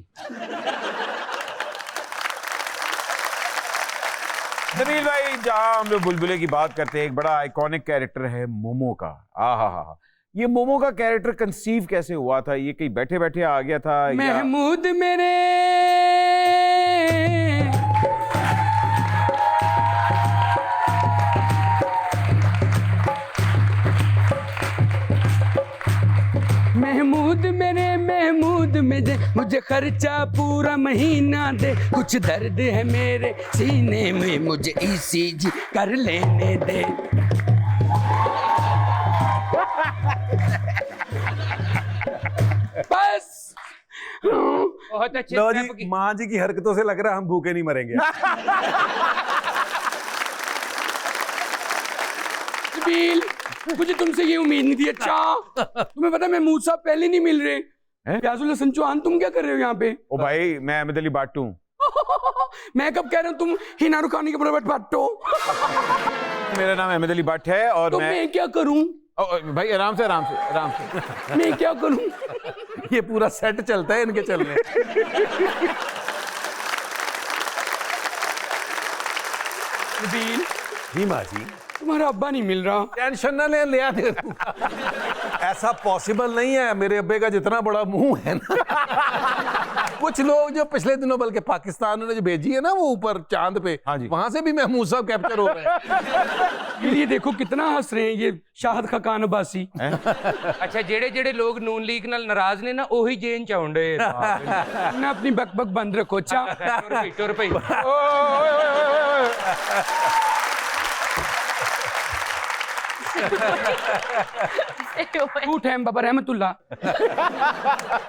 नबील भाई, जहाँ हम लोग बुलबुले की बात करते हैं, एक बड़ा आइकॉनिक कैरेक्टर है मोमो का। हा, ये मोमो का कैरेक्टर कंसीव कैसे हुआ था? ये कहीं बैठे बैठे आ गया था? महमूद मेरे महमूद मेरे मुझे खर्चा पूरा महीना दे। कुछ दर्द है मेरे सीने में, मुझे ECG कर लेने दे। बस बहुत अच्छे। लो जी, माँ जी की हरकतों से लग रहा है हम भूखे नहीं मरेंगे। नबील, मुझे तुमसे ये उम्मीद नहीं थी। अच्छा तुम्हें पता मैं महमूद साहब पहले नहीं मिल रहे। प्याजुल हसन चौहान, तुम क्या कर रहे हो यहाँ पे? ओ भाई, मैं अहमद अली बाटू। मैं कब कह रहा हूँ तुम हिना रुखानी के बराबर बाटो? मेरा नाम अहमद अली भट्ट है और तो मैं क्या करूँ? भाई आराम से आराम से आराम से। मैं क्या करूँ? ये पूरा सेट चलता है इनके चलने। नबील जी माँ जी, तुम्हारा अब्बा नहीं मिल रहा। टेंशन ना ले लिया दे। ऐसा पॉसिबल नहीं है, मेरे अब्बे का जितना बड़ा मुंह है ना। कुछ लोग जो पिछले दिनों बल्कि पाकिस्तान ने जो भेजी है ना वो ऊपर चांद पे, हाँ जी, वहां से भी महमूद साहब कैप्चर हो रहे हैं। ये देखो कितना हंस रहे हैं ये शाहद खकान अब्बासी। अच्छा, जेड़े जेड़े लोग नून लीग नाल नाराज ने ना, ओही जेन च आउंदे। ना अपनी बकबक बंद रखो। अच्छा टुर पई। झूठ है बाबा रहमतुल्लाह।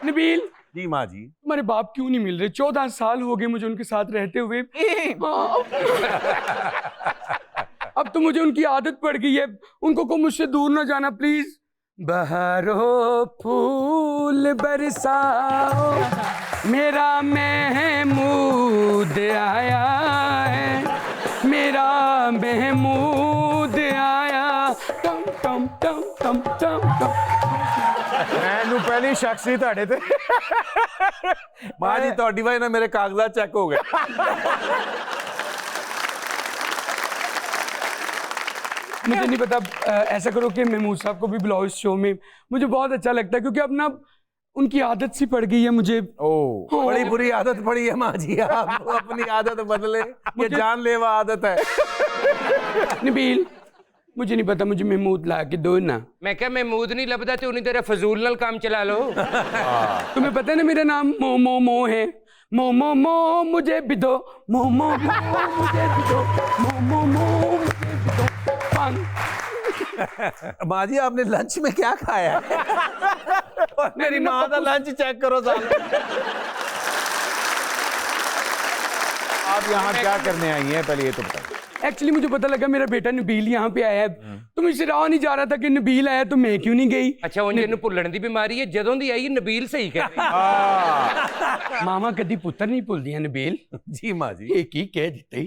नबील जी माँ जी, तुम्हारे बाप क्यों नहीं मिल रहे? 14 साल हो गए मुझे उनके साथ रहते हुए। अब तो मुझे उनकी आदत पड़ गई है। उनको को मुझसे दूर ना जाना प्लीज। बहारो फूल बरसाओ, मेरा महमूद आया है, मेरा महमूद आया। टम टम टम टम टम टम। मैं पहली शख्स ही ताड़े थे। माँ जी तो वजह ना मेरे कागजात चेक हो गए। मुझे नहीं पता, ऐसा करो कि महमूद साहब को भी बुलाओ इस शो में। मुझे बहुत अच्छा लगता है क्योंकि अब ना उनकी आदत सी पड़ गई है मुझे। बड़ी बुरी आदत पड़ी है माँ जी, आप अपनी आदत बदले। ये जानलेवा आदत है। नबील, मुझे नहीं पता, मुझे महमूद ला के दो ना। मैं क्या महमूद नहीं लभदा ते उन्हीं तेरा फजूल नाल काम चला लो। तुम्हें पता है ना मेरा नाम मो है। मो मुझे भी दो, मो मुझे भी दो, मो मुझे भी दो। माँ जी आपने लंच में क्या खाया है? मेरी माँ का लंच चेक करो साहब। आप यहाँ क्या करने आई हैं पहले ये तो बताओ। एक्चुअली मुझे पता लगा मेरा बेटा नबील यहाँ पे आया है, तो मुझसे रहा नहीं जा रहा था कि नबील आया तो मैं क्यों नहीं गई। अच्छा, उन जिन्होंने भुल्लण दी बीमारी है, जदों दी आई नबील सही कह रही। मामा कदी पुत्र नहीं भुलदियां नबील। जी माँ जी, एक ही कह देते।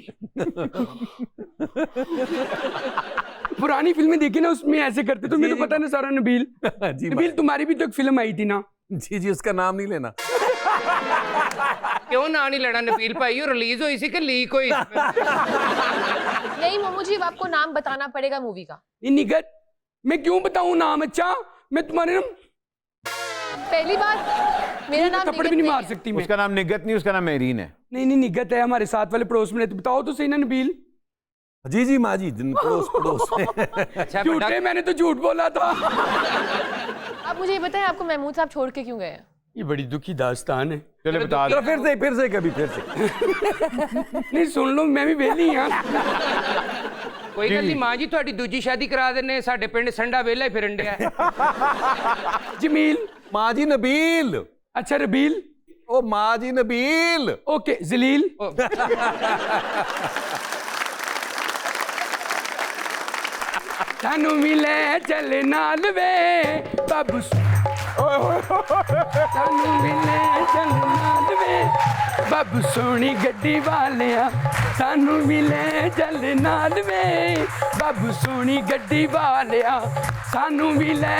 पुरानी फिल्में देखी ना, उसमें ऐसे करते, तो मुझे तो पता ना सारा। नबील जी नबील, तुम्हारी भी तो एक फिल्म आई थी ना? जी जी, उसका नाम नहीं लेना। क्यों ना नहीं लेना नबील भाई, रिलीज हुई सी कि लीक हुई? नहीं मोमू जी, अब आपको नाम बताना पड़ेगा मूवी का। निगत, मैं क्यों बताऊं नाम? अच्छा, मैं तुम्हारे नाम पहली बात, मेरा नाम थप्पड़ भी नहीं मार सकती मैं। उसका नाम निगत नहीं, उसका नाम मेरीन है। नहीं नहीं, निगत है, हमारे साथ वाले पड़ोस में रहते। बताओ तो सही ना नबील। जी जी माँ जी, पड़ोस पड़ोस में। अच्छा झूठे, मैंने तो झूठ बोला था। आप मुझे ये बताएं, आपको महमूद साहब छोड़ के क्यों गए हैं? ये बड़ी दुखी दास्तान है। चले बता चलो दो। फिर से कभी फिर से। नहीं सुन लो, मैं भी वेली हाँ। कोई गल नहीं मां जी, ਤੁਹਾਡੀ ਦੂਜੀ ਸ਼ਾਦੀ ਕਰਾ ਦਿੰਨੇ, ਸਾਡੇ ਪਿੰਡ ਸੰਡਾ ਵੇਲਾ ਹੀ ਫਿਰਨ ਡਿਆ। जमील। माँ जी नबील। अच्छा रबील। ओ माँ जी नबील। ओके जलील। सानू मिले चले नाल वे बाबू, सानू मिले चले नाल वे बाबू सोनी गड्डी वालिया, सानू मिले चले नाल वे बाबू सोनी गड्डी वालिया, सानू मिले।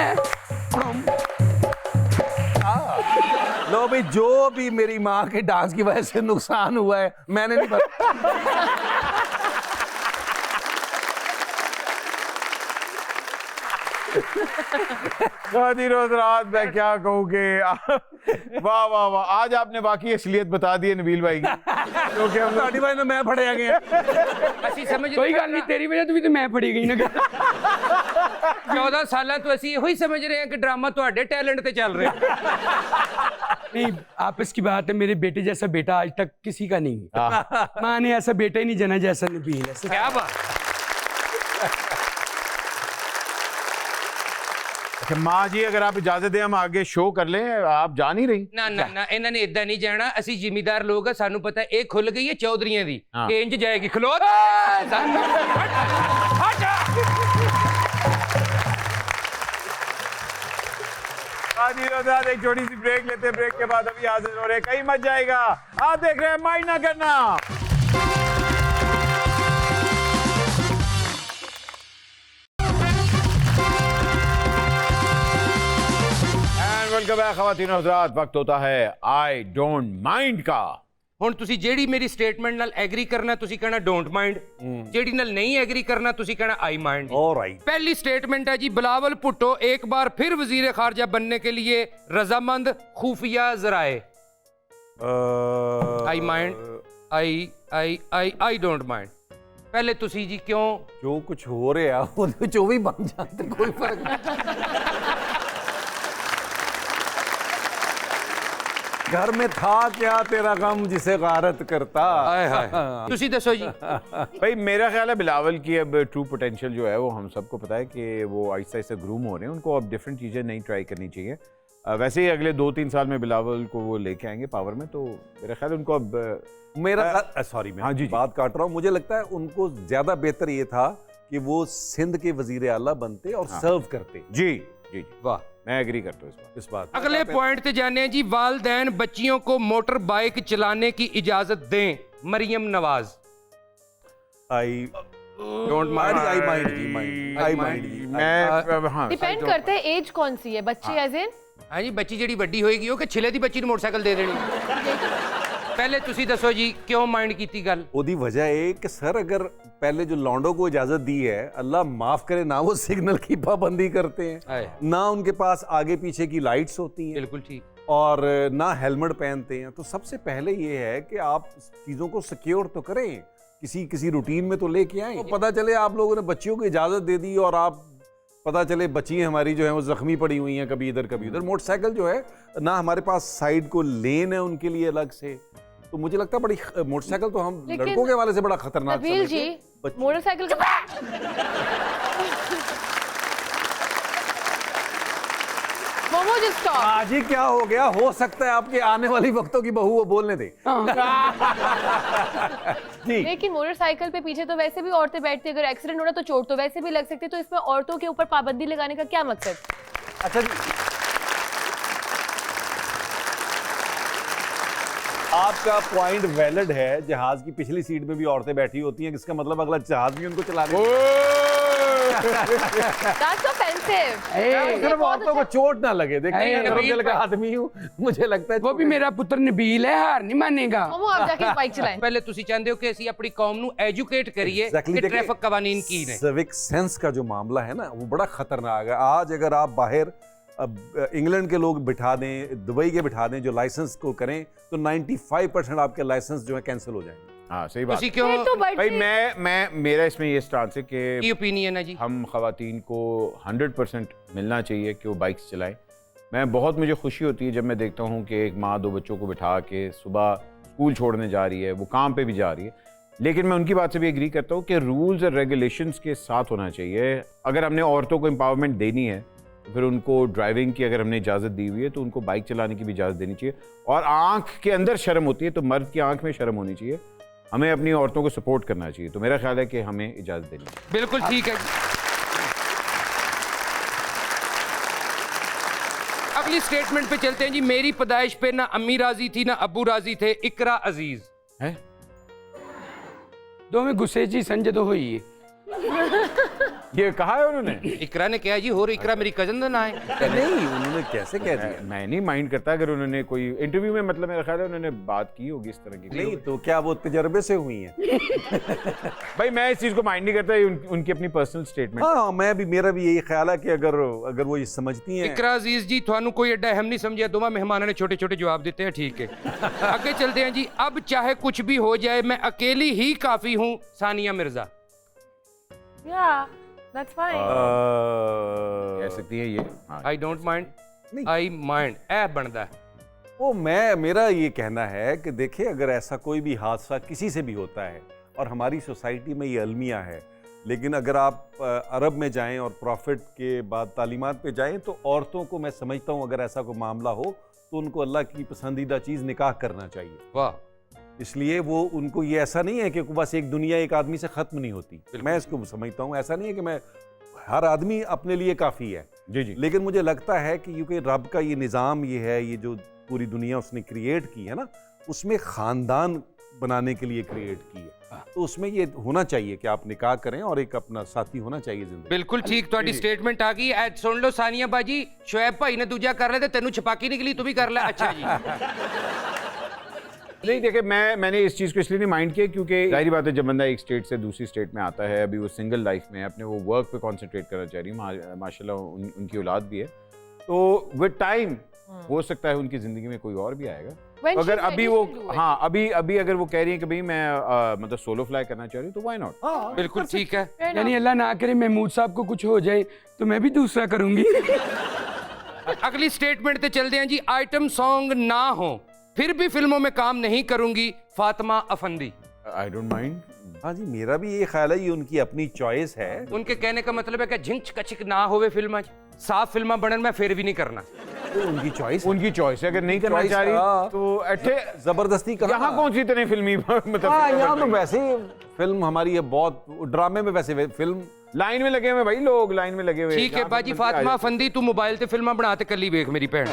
लो भाई, जो भी मेरी माँ के डांस की वजह से नुकसान हुआ है मैंने नहीं बताया। रोज रात मैं क्या कहूँ कि वाह वाह वाह, आज आपने बाकी असलियत बता दी है नबील भाई की, क्योंकि हम साड़ी भाई ने मैं फड़े आ गए। ਅਸੀਂ ਸਮਝ कोई गल नहीं, तेरी वजह तो भी तो मैं फड़ी गई ना। 14 ਸਾਲਾਂ ਤੋਂ ਅਸੀਂ ਇਹੋ ਹੀ ਸਮਝ ਰਹੇ ਹਾਂ ਕਿ ਡਰਾਮਾ ਤੁਹਾਡੇ ਟੈलेंट ਤੇ ਚੱਲ ਰਿਹਾ। नहीं, आपस की बात है, मेरे बेटे जैसा बेटा आज तक किसी का नहीं। माँ ने ऐसा बेटा ही नहीं जना जैसा नबील है। क्या बात। अच्छा माँ जी, अगर आप इजाजत दें हम आगे शो कर लें, आप जा नहीं रही? ਨਾ ਨਾ ਨਾ, ਇਹਨਾਂ ਨੇ ਇਦਾਂ ਨਹੀਂ ਜਾਣਾ। ਅਸੀਂ ਜ਼ਿਮੀਦਾਰ ਲੋਕ ਆ, ਸਾਨੂੰ ਪਤਾ ਇਹ ਖੁੱਲ ਗਈ ਹੈ ਚੌਧਰੀਆਂ ਦੀ, हाँ। ਇਹ ਇੰਜ ਜਾਏਗੀ। ਖਲੋ ਸਾਨੂੰ ਹਟ ਜਾ। एक छोटी सी ब्रेक लेते हैं, ब्रेक के बाद अभी हाजिर हो रहे हैं, कहीं मत जाएगा। आप देख रहे हैं माइंड ना करना। वेलकम बैक ख़वातीन और हज़रात, वक्त होता है आई डोंट माइंड का। ਹੁਣ ਤੁਸੀਂ ਜਿਹੜੀ ਮੇਰੀ ਸਟੇਟਮੈਂਟ ਨਾਲ ਐਗਰੀ ਕਰਨਾ ਤੁਸੀਂ ਕਹਿਣਾ ਡੋਂਟ ਮਾਈਂਡ, ਜਿਹੜੀ ਨਾਲ ਨਹੀਂ ਐਗਰੀ ਕਰਨਾ ਤੁਸੀਂ ਕਹਿਣਾ आई माइंड। ऑलराइट। पहली स्टेटमेंट है जी, बिलावल भुट्टो एक बार फिर वजीर खारजा बनने के लिए रजामंद खुफिया जराए। आई माइंड, आई डोंट माइंड। पहले तुसी जी क्यों? जो कुछ हो रहा है जो भी बन जाते कोई फर्क नहीं। घर में था क्या तेरा गम जिसे गारत करता। तुसी दसो जी। भाई मेरा ख्याल है बिलावल की अब ट्रू पोटेंशियल जो है वो हम सबको पता है कि वो आहिस्ता आहिस्ता ग्रूम हो रहे हैं, उनको अब डिफरेंट चीज़ें नहीं ट्राई करनी चाहिए। वैसे ही अगले 2-3 साल में बिलावल को वो लेके आएंगे पावर में, तो मेरा ख्याल है उनको अब मेरा सॉरी मैं हाँ जी, बात काट रहा हूँ, मुझे लगता है उनको ज्यादा बेहतर ये था कि वो सिंध के वजीर आला बनते और सर्व करते। जी जी वाह, मैं एग्री करता हूँ इस बात। अगले पॉइंट पे जाने हैं जी, वालदैन बच्चियों को मोटर बाइक चलाने की इजाजत दें। Maryam Nawaz. I don't mind. I mind जी, माइंड आई माइंड जी। मैं हाँ डिपेंड करता है एज कौन सी है बच्ची, एज इन हाँ जी, बच्ची ਜਿਹੜੀ ਵੱਡੀ ਹੋਏਗੀ ਉਹ ਕਿ ਛਿਲੇ ਦੀ ਬੱਚੀ ਨੂੰ ਮੋਟਰਸਾਈਕਲ ਦੇ ਦੇਣੀ। पहले तुसी दसो जी क्यों माइंड कीती गल? ओदी वजह है कि सर अगर पहले जो लॉन्डो को इजाजत दी है, अल्लाह माफ करे, ना वो सिग्नल की पाबंदी करते हैं, ना उनके पास आगे पीछे की लाइट्स होती हैं, बिल्कुल ठीक, और ना हेलमेट पहनते हैं। तो सबसे पहले ये है कि आप चीज़ों को सिक्योर तो करें, किसी रूटीन में तो लेके आए। तो पता चले आप लोगों ने बच्चियों को इजाज़त दे दी और आप पता चले बच्ची हमारी जो है वो जख्मी पड़ी हुई हैं, कभी इधर कभी उधर। मोटरसाइकिल जो है ना हमारे पास साइड को लेन है उनके लिए अलग से, तो मुझे लगता है बड़ी मोटरसाइकिल तो हम लड़कों के वाले से बड़ा खतरनाक नबील जी मोटरसाइकिल का आज ही क्या हो गया, हो सकता है आपके आने वाली वक्तों की बहू वो बोलने दे। लेकिन मोटरसाइकिल पे पीछे तो वैसे भी औरतें बैठती, अगर एक्सीडेंट हो रहा तो चोट तो वैसे भी लग सकती है, तो इसमें औरतों के ऊपर पाबंदी लगाने का क्या मकसद? अच्छा जी, आपका पॉइंट वैलिड है, जहाज की पिछली सीट में भी औरतें बैठी होती हैं, इसका मतलब अगला जहाज भी उनको चला That's offensive. सिर्फ औरतों को चोट ना लगे, देखिए ए, मैं नरम नबील दिल का भाई। आदमी हूँ, मुझे लगता है वो भी मेरा पुत्र नबील है, हार नहीं मानेगा। मोमो आप जाके बाइक चलाएं। ਪਹਿਲੇ ਤੁਸੀਂ ਚਾਹੁੰਦੇ ਹੋ ਕਿ ਅਸੀਂ ਆਪਣੀ ਕੌਮ ਨੂੰ ਐਜੂਕੇਟ ਕਰੀਏ Exactly, ਕਿ देखिए, ट्रैफिक कवानीन की ने। सिविक सेंस का जो मामला है ना, वो बड़ा खतरनाक है। आज अगर आप बाहर अब इंग्लैंड के लोग बिठा दें, दुबई के बिठा दें जो लाइसेंस को करें, तो 95% आपके लाइसेंस जो है कैंसिल हो जाएंगे। हाँ सही बात ਤੁਸੀਂ है। ਕਿਉਂ फिर तो भाई बढ़ती मेरा इसमें ये स्टांस है ਕੀ कि ओपिनियन है जी? हम खवातीन को 100% मिलना चाहिए कि वो बाइक्स चलाएं। मुझे खुशी होती है जब मैं देखता हूँ कि एक माँ 2 बच्चों को बिठा के सुबह स्कूल छोड़ने जा रही है, वो काम पे भी जा रही है। लेकिन मैं उनकी बात से भी एग्री करता हूँ कि रूल्स और रेगुलेशंस के साथ होना चाहिए। अगर हमने औरतों को एम्पावरमेंट देनी है तो फिर उनको ड्राइविंग की अगर हमने इजाज़त दी हुई है तो उनको बाइक चलाने की भी इजाज़त देनी चाहिए। और आँख के अंदर शर्म होती है तो मर्द की आँख में शर्म होनी चाहिए। हमें अपनी औरतों को सपोर्ट करना चाहिए। तो मेरा ख्याल है कि हमें इजाज़त देनी चाहिए। बिल्कुल ठीक है जी। अगली स्टेटमेंट पे चलते हैं जी। मेरी पैदाइश पे ना अम्मी राजी थी ना अब्बू राजी थे, इकरा अजीज है दोवें गुस्से ची संजय तो हुई है। ये कहा है उन्होंने? इकरा ने कहा जी, हो इकरा मेरी कजन का ना है। नहीं, उन्होंने कैसे कह दिया? मैं नहीं माइंड करता अगर उन्होंने कोई इंटरव्यू में, मतलब मेरा ख्याल है उन्होंने बात की होगी इस तरह की। नहीं, तो क्या वो तजर्बे से हुई हैं? भाई मैं इस चीज को माइंड नहीं करता, ये उनकी अपनी पर्सनल स्टेटमेंट। हाँ, मेरा भी यही ख्याल है कि अगर वो ये समझती हैं। इकरा अजीज जी, थानू कोई एडा अहम नहीं समझिया, दोवा मेहमानों ने छोटे छोटे जवाब देते हैं, ठीक है। आगे चलते हैं जी। अब चाहे कुछ भी हो जाए मैं अकेली ही काफी हूँ, Sania Mirza. Yeah, that's fine. कह सकती है ये। हाँ। आई डोंट माइंड, नहीं। आई माइंड ऐ बनता है। वो मेरा ये कहना है कि देखिए, अगर ऐसा कोई भी हादसा किसी से भी होता है और हमारी सोसाइटी में ये अलमिया है, लेकिन अगर आप अरब में जाएं और प्रॉफिट के बाद तालीमात पे जाएं तो औरतों को मैं समझता हूं अगर ऐसा कोई मामला हो तो उनको अल्लाह की पसंदीदा चीज़ निकाह करना चाहिए। वाह, इसलिए वो उनको ये ऐसा नहीं है कि बस एक दुनिया एक आदमी से ख़त्म नहीं होती। मैं इसको समझता हूँ ऐसा नहीं है कि मैं हर आदमी अपने लिए काफ़ी है। जी जी। लेकिन मुझे लगता है कि क्योंकि रब का ये निज़ाम ये है, ये जो पूरी दुनिया उसने क्रिएट की है ना, उसमें ख़ानदान बनाने के लिए क्रिएट की है, तो उसमें ये होना चाहिए कि आप निकाह करें और एक अपना साथी होना चाहिए जिंदगी। बिल्कुल ठीक, ਤੁਹਾਡੀ स्टेटमेंट आ गई। ऐ सुन लो सानिया बाजी, शोएब भाई ने दूजा कर ले, तेनू छपाकी निकली, तू भी कर ले। अच्छा जी। नहीं देखे, मैंने इस चीज़ को इसलिए नहीं माइंड किया क्योंकि जाहिर बात है जब बंदा एक स्टेट से दूसरी स्टेट में आता है, अभी वो सिंगल लाइफ में है, अपने वो वर्क पे कंसंट्रेट करना चाह रही है, माशाल्लाह उनकी औलाद भी है, तो विद टाइम हो सकता है उनकी ज़िंदगी में कोई और भी आएगा। When तो अगर she's अभी ready, वो she'll do it. हाँ अभी अगर वो कह रही है कि भाई मैं मतलब सोलो फ्लाई करना चाह रही हूँ तो व्हाई नॉट। बिल्कुल ठीक है। Fair enough. यानी अल्लाह ना करे महमूद साहब को कुछ हो जाए तो मैं भी दूसरा करूंगी। अगली स्टेटमेंट पे चलते हैं जी। आइटम सॉन्ग ना हो फिर भी फिल्मों में काम नहीं करूंगी, Fatima Afandi. I don't mind. हाँ जी, मेरा भी ये ख्याल है, ये उनकी अपनी चॉइस है। उनके कहने का मतलब है कि झिंच कचिक ना होवे फिल्म, साफ फिल्म बनन मैं फिर भी नहीं करना। तो उनकी चॉइस उनकी चॉइस है, अगर नहीं करना choice, चाह रही हाँ। तो अट्ठे जबरदस्ती कहाँ? यहाँ कौन सी इतनी फिल्मी मतलब हाँ, यहाँ तो वैसे ही फिल्म हमारी है बहुत, ड्रामे में वैसे फिल्म लाइन में लगे हुए भाई, लोग लाइन में लगे हुए। ठीक है यहाँ बाजी, फिल्म बनती फातिमा आ अफंदी तू मोबाइल ते फिल्मा बनाते कली वेख मेरी भैन।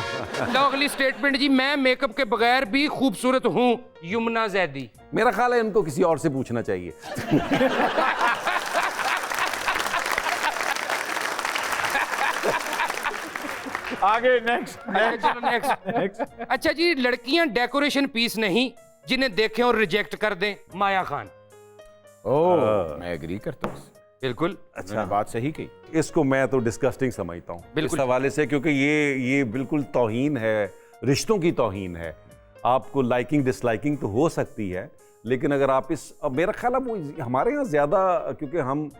लो अगली स्टेटमेंट जी। मैं मेकअप के बगैर भी खूबसूरत हूँ, यमुना जैदी। मेरा ख्याल है इनको किसी और से पूछना चाहिए। जाती। आगे नेक्स्ट। अच्छा जी, लड़कियां डेकोरेशन पीस नहीं, जिन्हें देखें और रिजेक्ट कर दें, माया खान। ओह, मैं एग्री करता हूँ। बिल्कुल अच्छा, बात सही कही। इसको मैं तो डिस्गस्टिंग समझता हूँ इस बिल्कुल। हवाले से, क्योंकि ये बिल्कुल तौहीन है, रिश्तों की तौहीन है। आपको लाइकिंग डिसलाइकिंग तो हो सकती है, लेकिन अगर आप अब मेरा ख्याल है वो हमारे यहाँ ज़्यादा, क्योंकि हम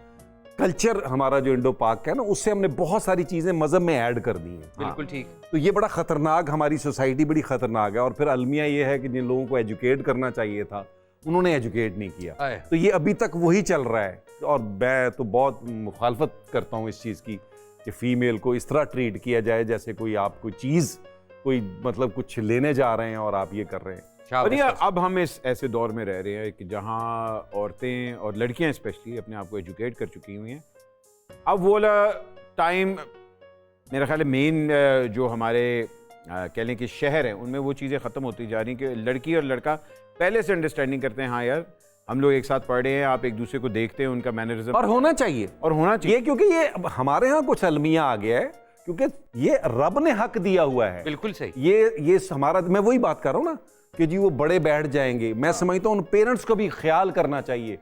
कल्चर हमारा जो इंडो पाक है ना, उससे हमने बहुत सारी चीज़ें मज़हब में ऐड कर दी हैं। बिल्कुल ठीक। तो ये बड़ा ख़तरनाक, हमारी सोसाइटी बड़ी ख़तरनाक है। और फिर अलमिया ये है कि जिन लोगों को एजुकेट करना चाहिए था उन्होंने एजुकेट नहीं किया, आए। तो ये अभी तक वही चल रहा है। और मैं तो बहुत मुखालफत करता हूँ इस चीज़ की कि फ़ीमेल को इस तरह ट्रीट किया जाए जैसे कोई आप कोई चीज़, कोई मतलब कुछ लेने जा रहे हैं और आप ये कर रहे हैं। और ये अब हम इस ऐसे दौर में रह रहे हैं कि जहाँ औरतें और लड़कियाँ स्पेशली अपने आप को एजुकेट कर चुकी हुई हैं। अब वो वाला टाइम मेरा ख्याल है मेन जो हमारे कह लें कि शहर हैं उनमें वो चीज़ें ख़त्म होती जा रही हैं कि लड़की और लड़का पहले से अंडरस्टैंडिंग करते हैं, हाँ यार हम लोग एक साथ पढ़ रहे हैं, आप एक दूसरे को देखते हैं, उनका मैनरिज्म और होना चाहिए, और होना चाहिए। ये क्योंकि ये अब हमारे यहाँ कुछ अलमिया आ गया है, क्योंकि ये रब ने हक दिया हुआ है। बिल्कुल सही। ये हमारा, मैं वही बात कर रहा हूँ ना कि जी वो बड़े बैठ जाएंगे। मैं समझता हूँ उन पेरेंट्स को भी ख्याल करना चाहिए।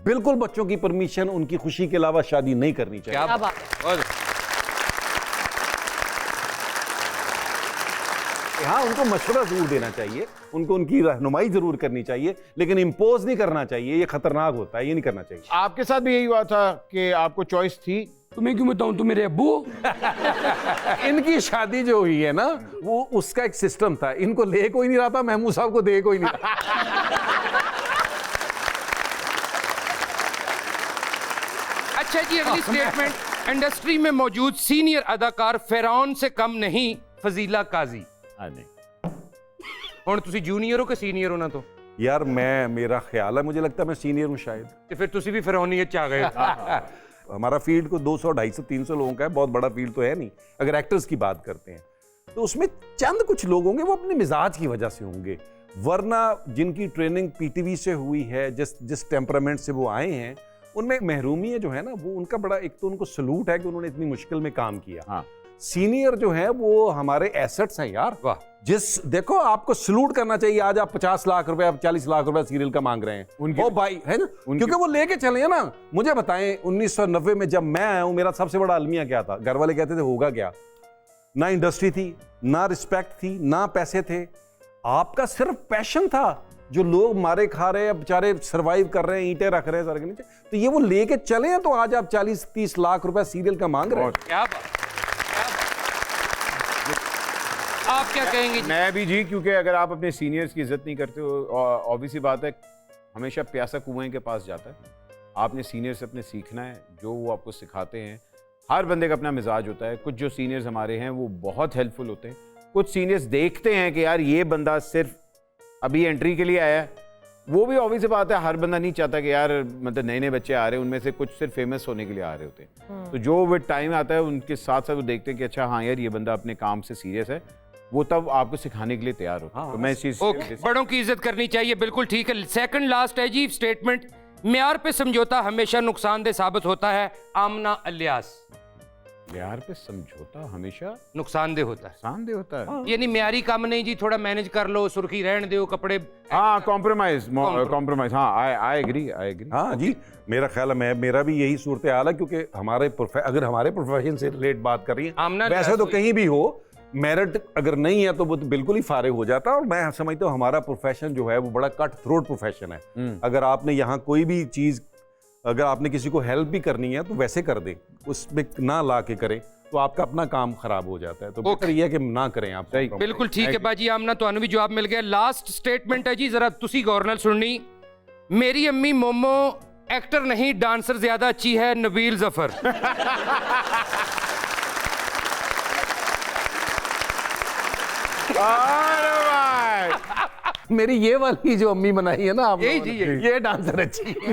बिल्कुल बच्चों की परमिशन, उनकी खुशी के अलावा शादी नहीं करनी चाहिए। क्या बात है। हाँ, उनको मशवरा जरूर देना चाहिए, उनको उनकी रहनुमाई जरूर करनी चाहिए, लेकिन इम्पोज नहीं करना चाहिए। ये खतरनाक होता है, ये नहीं करना चाहिए। आपके साथ भी यही हुआ था कि आपको चॉइस थी? तुम्हें क्यों बताऊं, तुम मेरे अब्बू। इनकी शादी जो हुई है ना, वो उसका एक सिस्टम था। इनको ले कोई नहीं रहा था, महमूद साहब को दे कोई नहीं रहा। अच्छा जी, अगली स्टेटमेंट। इंडस्ट्री में मौजूद सीनियर अदाकार फिरौन से कम नहीं फजीला काजी। ਹੁਣ ਤੁਸੀਂ ਜੂਨੀਅਰ ਹੋ ਕਿ ਸੀਨੀਅਰ ਹੋ ਨਾ ਤੋਂ? यार मेरा ख्याल है, मुझे लगता है मैं सीनियर हूँ शायद। ਤੇ ਫਿਰ ਤੁਸੀਂ ਵੀ ਫਿਰੌਨੀਅਤ ਚ ਆ ਗਏ। हमारा फील्ड को 200, 250, 300 लोगों का है, बहुत बड़ा फील्ड तो है नहीं। अगर एक्टर्स की बात करते हैं तो उसमें चंद कुछ लोग होंगे, वो अपने मिजाज की वजह से होंगे, वरना जिनकी ट्रेनिंग पीटीवी से हुई है, जिस टेम्परामेंट से वो आए हैं, उनमें महरूमी जो है ना, वो उनका बड़ा, एक तो उनको सलूट है कि उन्होंने इतनी मुश्किल में काम किया। हाँ। सीनियर जो है वो हमारे एसेट्स हैं यार। वाह। देखो, आपको सलूट करना चाहिए। आज आप 50 लाख रुपए, आप 40 लाख रुपए सीरियल का मांग रहे हैं, ओ भाई, है ना, क्योंकि वो लेके चले हैं ना। मुझे बताएं, 1990 में जब मैं आया हूं, मेरा सबसे बड़ा अलमिया क्या था? घर वाले कहते थे होगा क्या, ना इंडस्ट्री थी, ना रिस्पेक्ट थी, ना पैसे थे, आपका सिर्फ पैशन था। जो लोग मारे खा रहे हैं बेचारे, सर्वाइव कर रहे हैं, ईंटें रख रहे हैं सर के नीचे, तो ये वो लेके चले हैं, तो आज आप 40-30 लाख रुपए सीरियल का मांग रहे हैं। क्या बात, आप क्या कहेंगे? मैं भी जी, क्योंकि अगर आप अपने सीनियर्स की इज्जत नहीं करते हो, ऑब्वियस सी बात है, हमेशा प्यासा कुएं के पास जाता है। आपने सीनियर से अपने सीखना है, जो वो आपको सिखाते हैं। हर बंदे का अपना मिजाज होता है। कुछ जो सीनियर्स हमारे हैं वो बहुत हेल्पफुल होते हैं, कुछ सीनियर्स देखते हैं कि यार ये बंदा सिर्फ अभी एंट्री के लिए आया है। वो भी ऑब्वियस सी बात है, हर बंदा नहीं चाहता कि यार मतलब नए नए बच्चे आ रहे हैं, उनमें से कुछ सिर्फ फेमस होने के लिए आ रहे होते हैं। तो जो विद टाइम आता है, उनके साथ साथ वो देखते हैं कि अच्छा हाँ यार ये बंदा अपने काम से सीरियस है, वो तब आपको सिखाने के लिए तैयार हो। तो मैं इस चीज बड़ों की इज्जत करनी चाहिए, बिल्कुल ठीक है। सेकंड लास्ट है जी स्टेटमेंट, म्यार पे समझौता हमेशा नुकसानदेह साबित होता है। आमना अलियास। म्यार पे समझौता हमेशा नुकसानदेह होता है। नुकसानदेह होता है, यानी म्यारी काम नहीं जी, थोड़ा मैनेज कर लो, सुर्खी रहने दो, कपड़े। हाँ, कॉम्प्रोमाइज। हाँ, आई एग्री। हाँ जी, मेरा ख्याल है मेरा भी यही सूरत हाल है, क्योंकि अगर हमारे प्रोफेशन से रिलेट बात कर रही है, वैसे तो कहीं भी हो, मेरिट अगर नहीं है तो वो तो बिल्कुल ही फारिग हो जाता है। और मैं समझता हूँ हमारा प्रोफेशन जो है वो बड़ा कट थ्रोट प्रोफेशन है। अगर आपने यहाँ कोई भी चीज, अगर आपने किसी को हेल्प भी करनी है तो वैसे कर दें, उसमें ना ला के करें, तो आपका अपना काम खराब हो जाता है। तो बेहतर ये है कि ना करें आप। बिल्कुल ठीक है बाजी। आमना तो भी जवाब मिल गया। लास्ट स्टेटमेंट है जी, जरा तुसी गौर नाल सुननी। मेरी अम्मी मोमो एक्टर नहीं, डांसर ज्यादा अच्छी है, नबील जफर। मेरी ये वाली जो अम्मी बनाई है ना आप, यही जी, ये डांसर अच्छी है।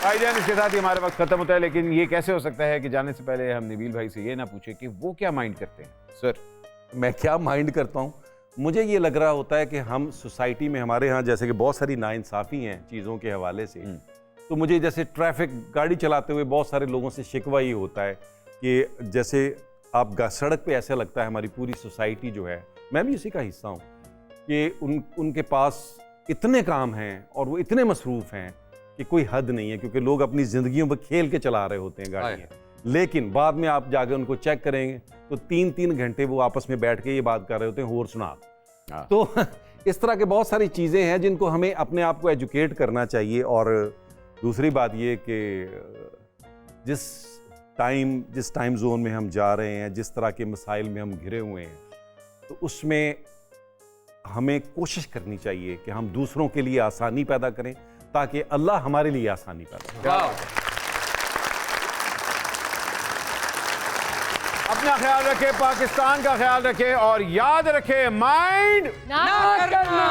भाईजान, इसके साथ ही हमारा वक्त खत्म होता है, लेकिन ये कैसे हो सकता है कि जाने से पहले हम नबील भाई से ये ना पूछे कि वो क्या माइंड करते हैं। सर, मैं क्या माइंड करता हूँ, मुझे ये लग रहा होता है कि हम सोसाइटी में, हमारे यहाँ जैसे कि बहुत सारी नाइंसाफ़ी हैं चीज़ों के हवाले से, तो मुझे जैसे ट्रैफिक गाड़ी चलाते हुए बहुत सारे लोगों से शिकवा ये होता है कि जैसे आप सड़क पे ऐसा लगता है हमारी पूरी सोसाइटी जो है, मैं भी इसी का हिस्सा हूँ, कि उनके पास इतने काम हैं और वो इतने मसरूफ़ हैं कि कोई हद नहीं है, क्योंकि लोग अपनी ज़िंदगियों पर खेल के चला रहे होते हैं गाड़ियाँ। लेकिन बाद में आप जाकर उनको चेक करेंगे तो 3-3 घंटे वो आपस में बैठ के ये बात कर रहे होते हैं, होर सुना। तो इस तरह के बहुत सारी चीज़ें हैं जिनको हमें अपने आप को एजुकेट करना चाहिए। और दूसरी बात ये कि जिस टाइम जोन में हम जा रहे हैं, जिस तरह के मसाइल में हम घिरे हुए हैं, तो उसमें हमें कोशिश करनी चाहिए कि हम दूसरों के लिए आसानी पैदा करें, ताकि अल्लाह हमारे लिए आसानी पैदा करे। अपना ख्याल रखे, पाकिस्तान का ख्याल रखे, और याद रखे, माइंड ना करना।